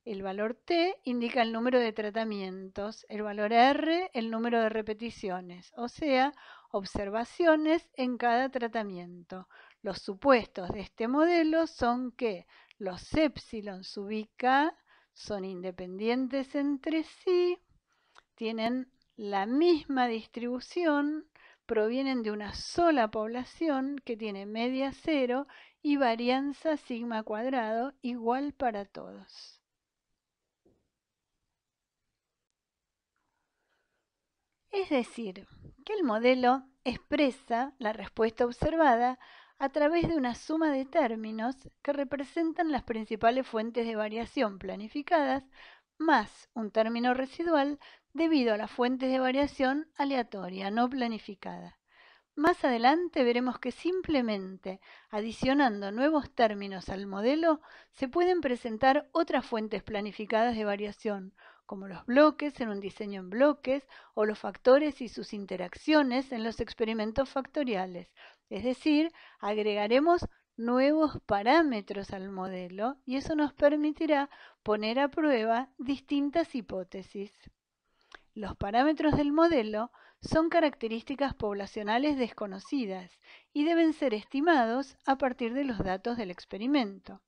El valor T indica el número de tratamientos, el valor R el número de repeticiones, o sea, observaciones en cada tratamiento. Los supuestos de este modelo son que los epsilon sub ik son independientes entre sí, tienen la misma distribución, provienen de una sola población que tiene media cero y varianza sigma cuadrado igual para todos. Es decir, que el modelo expresa la respuesta observada a través de una suma de términos que representan las principales fuentes de variación planificadas más un término residual debido a las fuentes de variación aleatoria no planificada. Más adelante veremos que simplemente adicionando nuevos términos al modelo se pueden presentar otras fuentes planificadas de variación, como los bloques en un diseño en bloques o los factores y sus interacciones en los experimentos factoriales. Es decir, agregaremos nuevos parámetros al modelo y eso nos permitirá poner a prueba distintas hipótesis. Los parámetros del modelo son características poblacionales desconocidas y deben ser estimados a partir de los datos del experimento.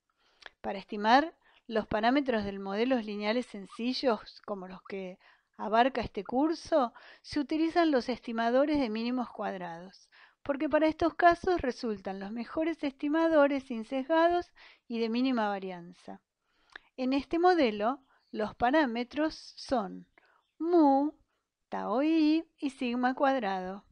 Para estimar los parámetros de modelos lineales sencillos, como los que abarca este curso, se utilizan los estimadores de mínimos cuadrados, porque para estos casos resultan los mejores estimadores insesgados y de mínima varianza. En este modelo, los parámetros son mu, tau i y sigma cuadrado.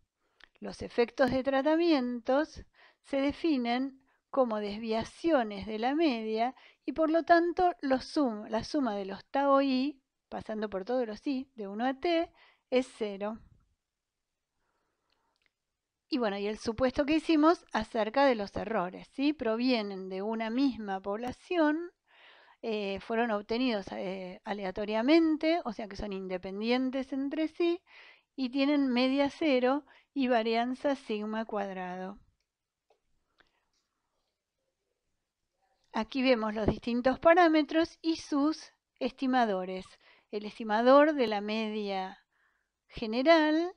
Los efectos de tratamientos se definen como desviaciones de la media y por lo tanto la suma de los tau i, pasando por todos los i, de 1 a t, es 0. Y bueno, y el supuesto que hicimos acerca de los errores, ¿sí? Provienen de una misma población, fueron obtenidos aleatoriamente, o sea que son independientes entre sí, y tienen media cero y varianza sigma cuadrado. Aquí vemos los distintos parámetros y sus estimadores. El estimador de la media general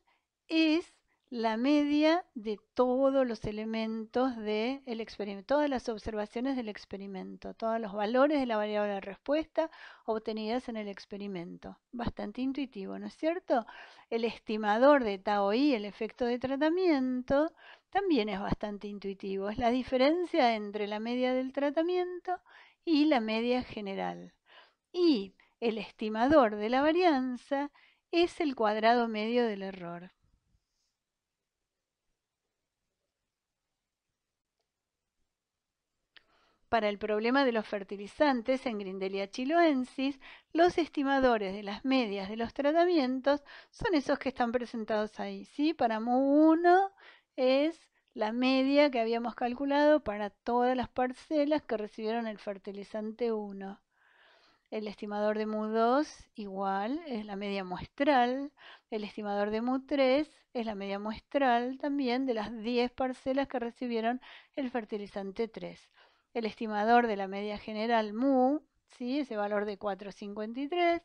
es la media de todos los elementos del experimento, todas las observaciones del experimento, todos los valores de la variable de respuesta obtenidas en el experimento. Bastante intuitivo, ¿no es cierto? El estimador de tau i, el efecto de tratamiento, también es bastante intuitivo. Es la diferencia entre la media del tratamiento y la media general. Y el estimador de la varianza es el cuadrado medio del error. Para el problema de los fertilizantes en Grindelia chiloensis, los estimadores de las medias de los tratamientos son esos que están presentados ahí, ¿sí? Para mu1 es la media que habíamos calculado para todas las parcelas que recibieron el fertilizante 1. El estimador de mu2 igual, es la media muestral. El estimador de mu3 es la media muestral también de las 10 parcelas que recibieron el fertilizante 3. El estimador de la media general mu, ¿sí? Ese valor de 4,53.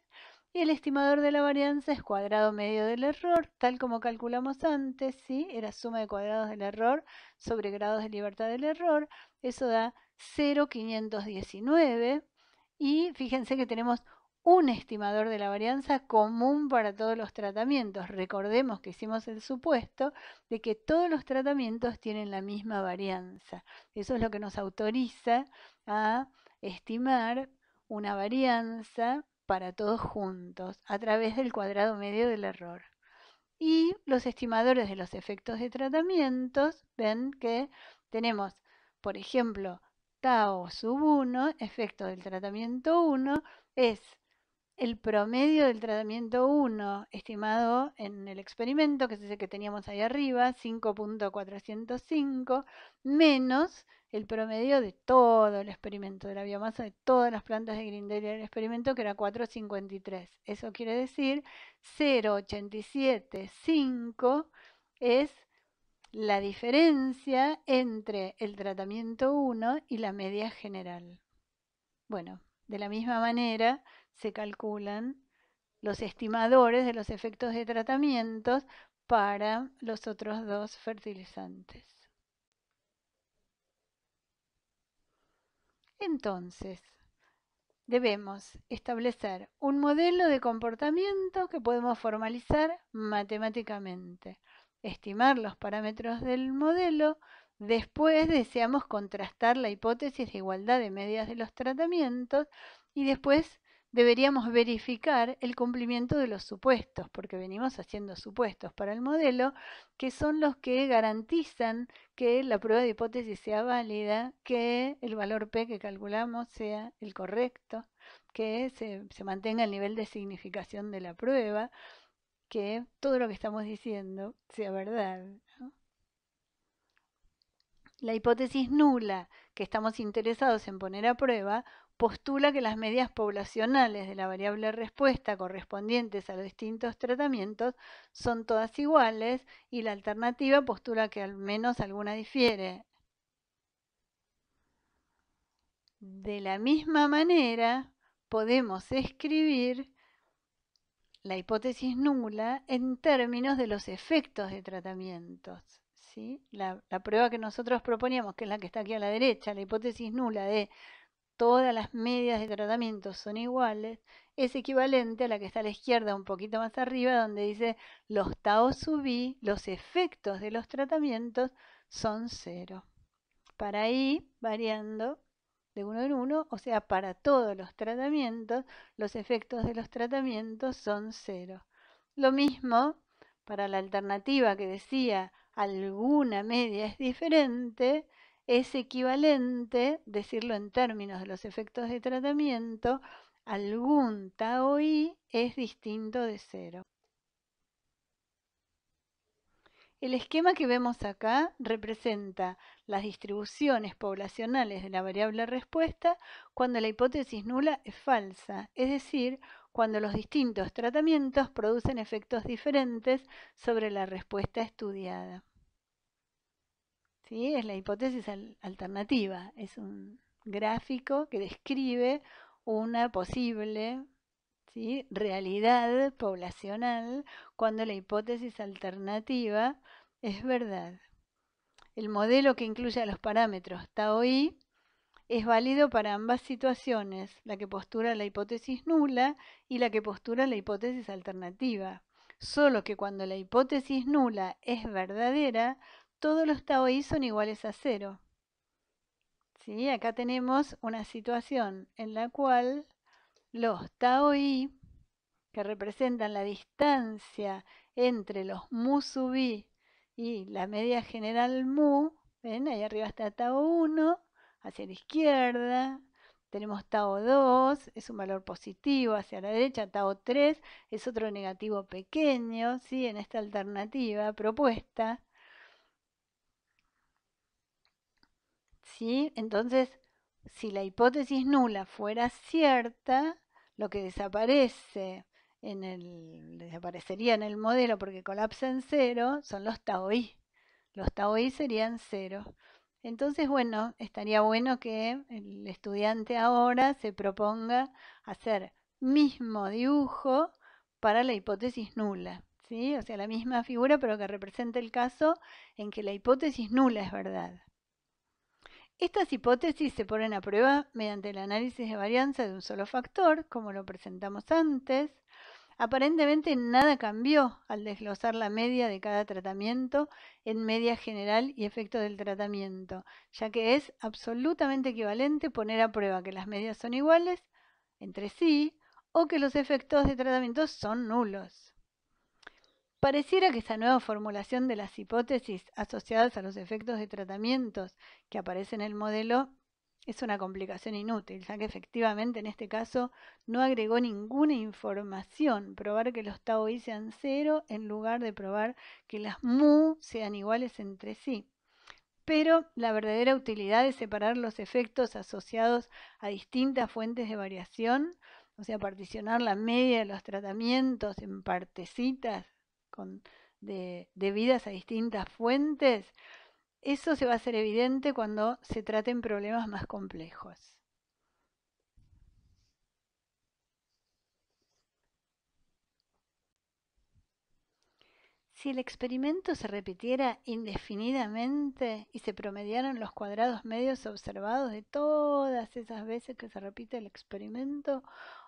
Y el estimador de la varianza es cuadrado medio del error, tal como calculamos antes, ¿sí? Era suma de cuadrados del error sobre grados de libertad del error. Eso da 0,519. Y fíjense que tenemos un estimador de la varianza común para todos los tratamientos. Recordemos que hicimos el supuesto de que todos los tratamientos tienen la misma varianza. Eso es lo que nos autoriza a estimar una varianza para todos juntos a través del cuadrado medio del error. Y los estimadores de los efectos de tratamientos, ven que tenemos, por ejemplo, tau sub 1, efecto del tratamiento 1, es el promedio del tratamiento 1 estimado en el experimento, que es ese que teníamos ahí arriba, 5.405, menos el promedio de todo el experimento, de la biomasa de todas las plantas de Grindelia del experimento, que era 453. Eso quiere decir 0,875 es la diferencia entre el tratamiento 1 y la media general. Bueno, de la misma manera se calculan los estimadores de los efectos de tratamientos para los otros dos fertilizantes. Entonces, debemos establecer un modelo de comportamiento que podemos formalizar matemáticamente, estimar los parámetros del modelo. Después deseamos contrastar la hipótesis de igualdad de medias de los tratamientos y después deberíamos verificar el cumplimiento de los supuestos, porque venimos haciendo supuestos para el modelo, que son los que garantizan que la prueba de hipótesis sea válida, que el valor P que calculamos sea el correcto, que se mantenga el nivel de significación de la prueba, que todo lo que estamos diciendo sea verdad, ¿no? La hipótesis nula que estamos interesados en poner a prueba postula que las medias poblacionales de la variable respuesta correspondientes a los distintos tratamientos son todas iguales y la alternativa postula que al menos alguna difiere. De la misma manera, podemos escribir la hipótesis nula en términos de los efectos de tratamientos. ¿Sí? La prueba que nosotros proponíamos, que es la que está aquí a la derecha, la hipótesis nula de todas las medias de tratamiento son iguales, es equivalente a la que está a la izquierda un poquito más arriba, donde dice los tau sub i, los efectos de los tratamientos son 0. Para i variando de uno en uno, o sea, para todos los tratamientos, los efectos de los tratamientos son 0. Lo mismo para la alternativa que decía alguna media es diferente, es equivalente, decirlo en términos de los efectos de tratamiento, algún tau i es distinto de 0. El esquema que vemos acá representa las distribuciones poblacionales de la variable respuesta cuando la hipótesis nula es falsa, es decir, cuando los distintos tratamientos producen efectos diferentes sobre la respuesta estudiada. ¿Sí? Es la hipótesis alternativa, es un gráfico que describe una posible, ¿sí?, realidad poblacional cuando la hipótesis alternativa es verdad. El modelo que incluye los parámetros tau i es válido para ambas situaciones, la que postula la hipótesis nula y la que postula la hipótesis alternativa. Solo que cuando la hipótesis nula es verdadera, todos los tau i son iguales a 0. ¿Sí? Acá tenemos una situación en la cual los tau i, que representan la distancia entre los mu sub i y la media general mu, ¿ven? Ahí arriba está tau 1, hacia la izquierda, tenemos tau 2, es un valor positivo hacia la derecha, tau 3 es otro negativo pequeño, ¿sí?, en esta alternativa propuesta. ¿Sí? Entonces, si la hipótesis nula fuera cierta, lo que desaparecería en el modelo porque colapsa en 0 son los tau i. Los tau i serían 0. Entonces, bueno, estaría bueno que el estudiante ahora se proponga hacer mismo dibujo para la hipótesis nula, ¿sí? O sea, la misma figura, pero que represente el caso en que la hipótesis nula es verdad. Estas hipótesis se ponen a prueba mediante el análisis de varianza de un solo factor, como lo presentamos antes. Aparentemente nada cambió al desglosar la media de cada tratamiento en media general y efecto del tratamiento, ya que es absolutamente equivalente poner a prueba que las medias son iguales entre sí o que los efectos de tratamiento son nulos. Pareciera que esa nueva formulación de las hipótesis asociadas a los efectos de tratamientos que aparece en el modelo Es una complicación inútil, ya que efectivamente en este caso no agregó ninguna información. Probar que los tau i sean cero en lugar de probar que las mu sean iguales entre sí. Pero la verdadera utilidad es separar los efectos asociados a distintas fuentes de variación, o sea, particionar la media de los tratamientos en partecitas debidas a distintas fuentes. Eso se va a hacer evidente cuando se traten problemas más complejos. Si el experimento se repitiera indefinidamente y se promediaran los cuadrados medios observados de todas esas veces que se repite el experimento,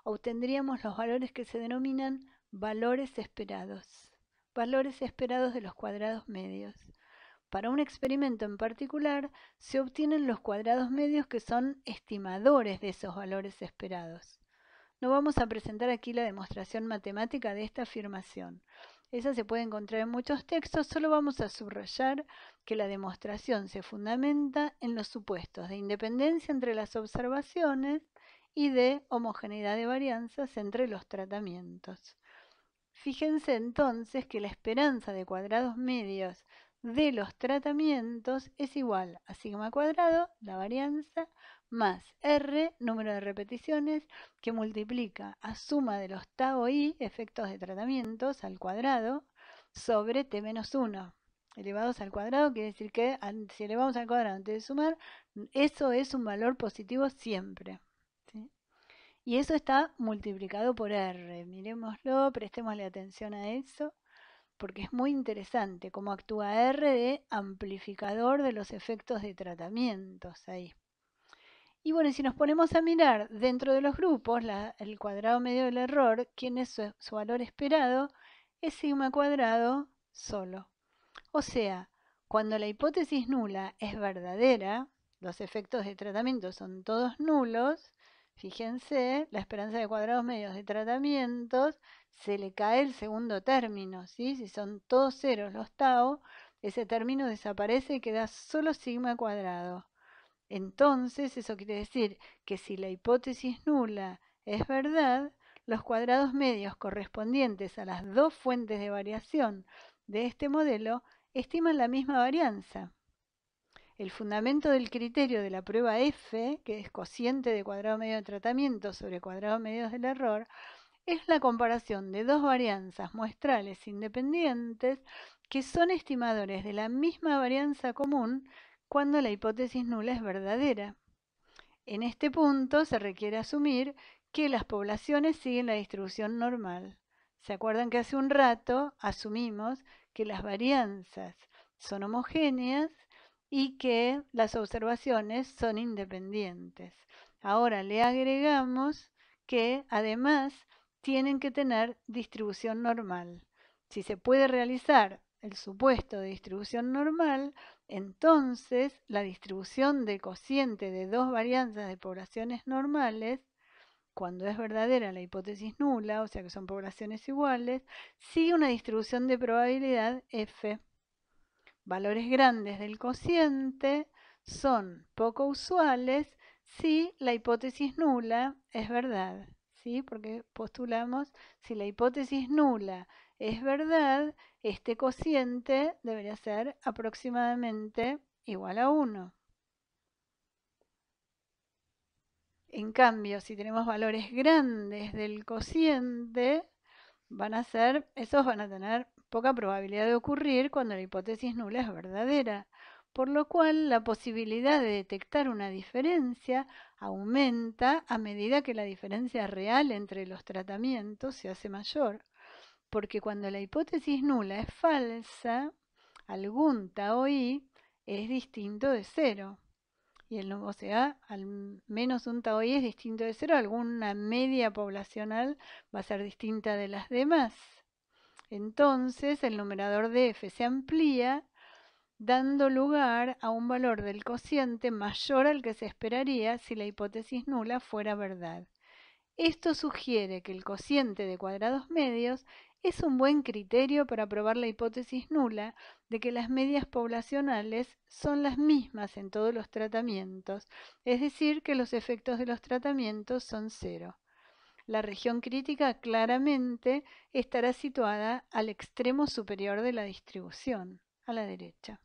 obtendríamos los valores que se denominan valores esperados de los cuadrados medios. Para un experimento en particular, se obtienen los cuadrados medios que son estimadores de esos valores esperados. No vamos a presentar aquí la demostración matemática de esta afirmación. Esa se puede encontrar en muchos textos, solo vamos a subrayar que la demostración se fundamenta en los supuestos de independencia entre las observaciones y de homogeneidad de varianzas entre los tratamientos. Fíjense entonces que la esperanza de cuadrados medios de los tratamientos es igual a sigma cuadrado, la varianza, más R, número de repeticiones, que multiplica a suma de los tau i, efectos de tratamientos, al cuadrado, sobre t menos 1. Elevados al cuadrado quiere decir que si elevamos al cuadrado antes de sumar, eso es un valor positivo siempre. ¿Sí? Y eso está multiplicado por R. Miremoslo, prestémosle atención a eso, porque es muy interesante cómo actúa R de amplificador de los efectos de tratamientos ahí. Y bueno, si nos ponemos a mirar dentro de los grupos, el cuadrado medio del error, ¿quién es su valor esperado? Es sigma cuadrado solo. O sea, cuando la hipótesis nula es verdadera, los efectos de tratamiento son todos nulos, fíjense, la esperanza de cuadrados medios de tratamientos se le cae el segundo término, ¿sí? Si son todos ceros los tau, ese término desaparece y queda solo sigma cuadrado. Entonces, eso quiere decir que si la hipótesis nula es verdad, los cuadrados medios correspondientes a las dos fuentes de variación de este modelo estiman la misma varianza. El fundamento del criterio de la prueba F, que es cociente de cuadrado medio de tratamiento sobre cuadrado medio del error, es la comparación de dos varianzas muestrales independientes que son estimadores de la misma varianza común cuando la hipótesis nula es verdadera. En este punto se requiere asumir que las poblaciones siguen la distribución normal. ¿Se acuerdan que hace un rato asumimos que las varianzas son homogéneas y que las observaciones son independientes? Ahora le agregamos que además tienen que tener distribución normal. Si se puede realizar el supuesto de distribución normal, entonces la distribución de cociente de dos varianzas de poblaciones normales, cuando es verdadera la hipótesis nula, o sea que son poblaciones iguales, sigue una distribución de probabilidad F. Valores grandes del cociente son poco usuales si la hipótesis nula es verdad, ¿sí? Porque postulamos si la hipótesis nula es verdad, este cociente debería ser aproximadamente igual a 1. En cambio, si tenemos valores grandes del cociente, esos van a tener poca probabilidad de ocurrir cuando la hipótesis nula es verdadera, por lo cual la posibilidad de detectar una diferencia aumenta a medida que la diferencia real entre los tratamientos se hace mayor, porque cuando la hipótesis nula es falsa, algún tau i es distinto de 0. O sea, al menos un tau i es distinto de 0, alguna media poblacional va a ser distinta de las demás. Entonces el numerador de f se amplía dando lugar a un valor del cociente mayor al que se esperaría si la hipótesis nula fuera verdad. Esto sugiere que el cociente de cuadrados medios es un buen criterio para probar la hipótesis nula de que las medias poblacionales son las mismas en todos los tratamientos, es decir, que los efectos de los tratamientos son cero. La región crítica claramente estará situada al extremo superior de la distribución, a la derecha.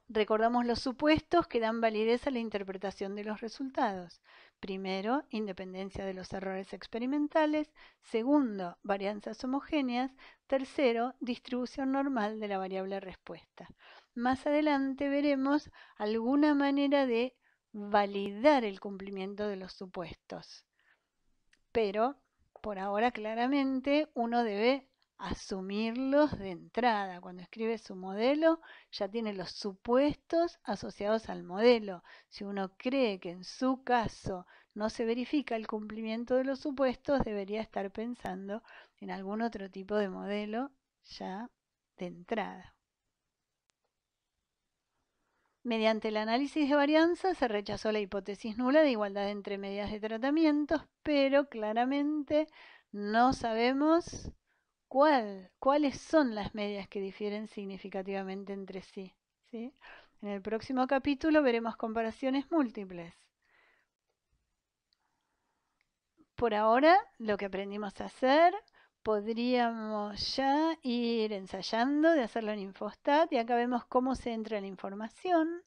Recordamos los supuestos que dan validez a la interpretación de los resultados. Primero, independencia de los errores experimentales. Segundo, varianzas homogéneas. Tercero, distribución normal de la variable respuesta. Más adelante veremos alguna manera de validar el cumplimiento de los supuestos. Pero, por ahora claramente, uno debe asumirlos de entrada. Cuando escribe su modelo, ya tiene los supuestos asociados al modelo. Si uno cree que en su caso no se verifica el cumplimiento de los supuestos, debería estar pensando en algún otro tipo de modelo ya de entrada. Mediante el análisis de varianza se rechazó la hipótesis nula de igualdad entre medidas de tratamientos, pero claramente no sabemos cuáles son las medias que difieren significativamente entre sí, ¿sí? En el próximo capítulo veremos comparaciones múltiples. Por ahora, lo que aprendimos a hacer, podríamos ya ir ensayando de hacerlo en Infostat, y acá vemos cómo se entra la información.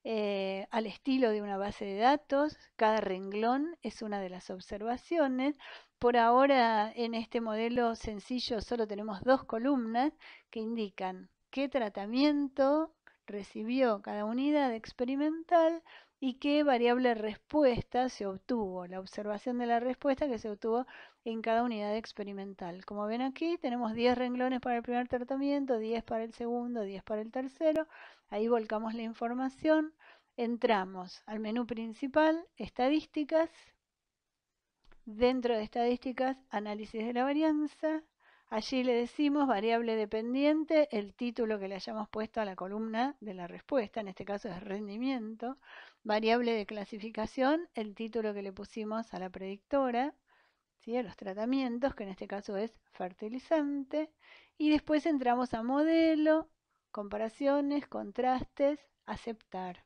Al estilo de una base de datos, cada renglón es una de las observaciones. Por ahora, en este modelo sencillo solo tenemos dos columnas que indican qué tratamiento recibió cada unidad experimental y qué variable respuesta se obtuvo, la observación de la respuesta que se obtuvo en cada unidad experimental. Como ven aquí, tenemos 10 renglones para el primer tratamiento, 10 para el segundo, 10 para el tercero. Ahí volcamos la información, entramos al menú principal, estadísticas, dentro de estadísticas, análisis de la varianza. Allí le decimos variable dependiente, el título que le hayamos puesto a la columna de la respuesta, en este caso es rendimiento. Variable de clasificación, el título que le pusimos a la predictora, ¿sí? A los tratamientos, que en este caso es fertilizante. Y después entramos a modelo, comparaciones, contrastes, aceptar.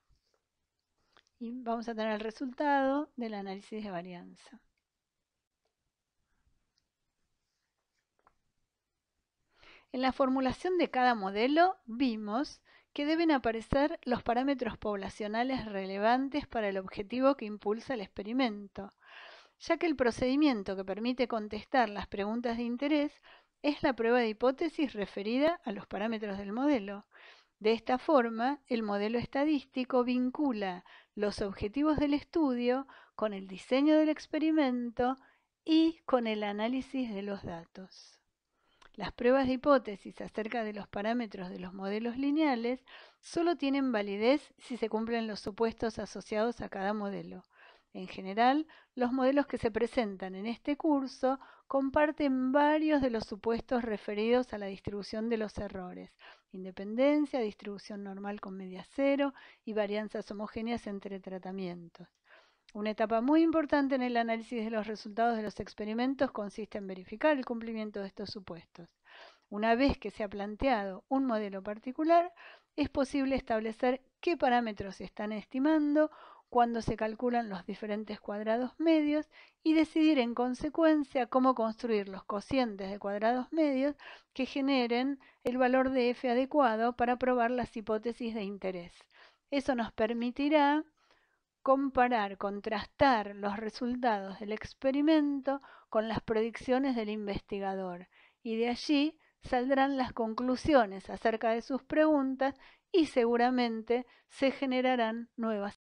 Y vamos a tener el resultado del análisis de varianza. En la formulación de cada modelo vimos que deben aparecer los parámetros poblacionales relevantes para el objetivo que impulsa el experimento, ya que el procedimiento que permite contestar las preguntas de interés es la prueba de hipótesis referida a los parámetros del modelo. De esta forma, el modelo estadístico vincula los objetivos del estudio con el diseño del experimento y con el análisis de los datos. Las pruebas de hipótesis acerca de los parámetros de los modelos lineales solo tienen validez si se cumplen los supuestos asociados a cada modelo. En general, los modelos que se presentan en este curso comparten varios de los supuestos referidos a la distribución de los errores: independencia, distribución normal con media cero y varianzas homogéneas entre tratamientos. Una etapa muy importante en el análisis de los resultados de los experimentos consiste en verificar el cumplimiento de estos supuestos. Una vez que se ha planteado un modelo particular, es posible establecer qué parámetros se están estimando, cuándo se calculan los diferentes cuadrados medios y decidir en consecuencia cómo construir los cocientes de cuadrados medios que generen el valor de f adecuado para probar las hipótesis de interés. Eso nos permitirá comparar, contrastar los resultados del experimento con las predicciones del investigador, y de allí saldrán las conclusiones acerca de sus preguntas y seguramente se generarán nuevas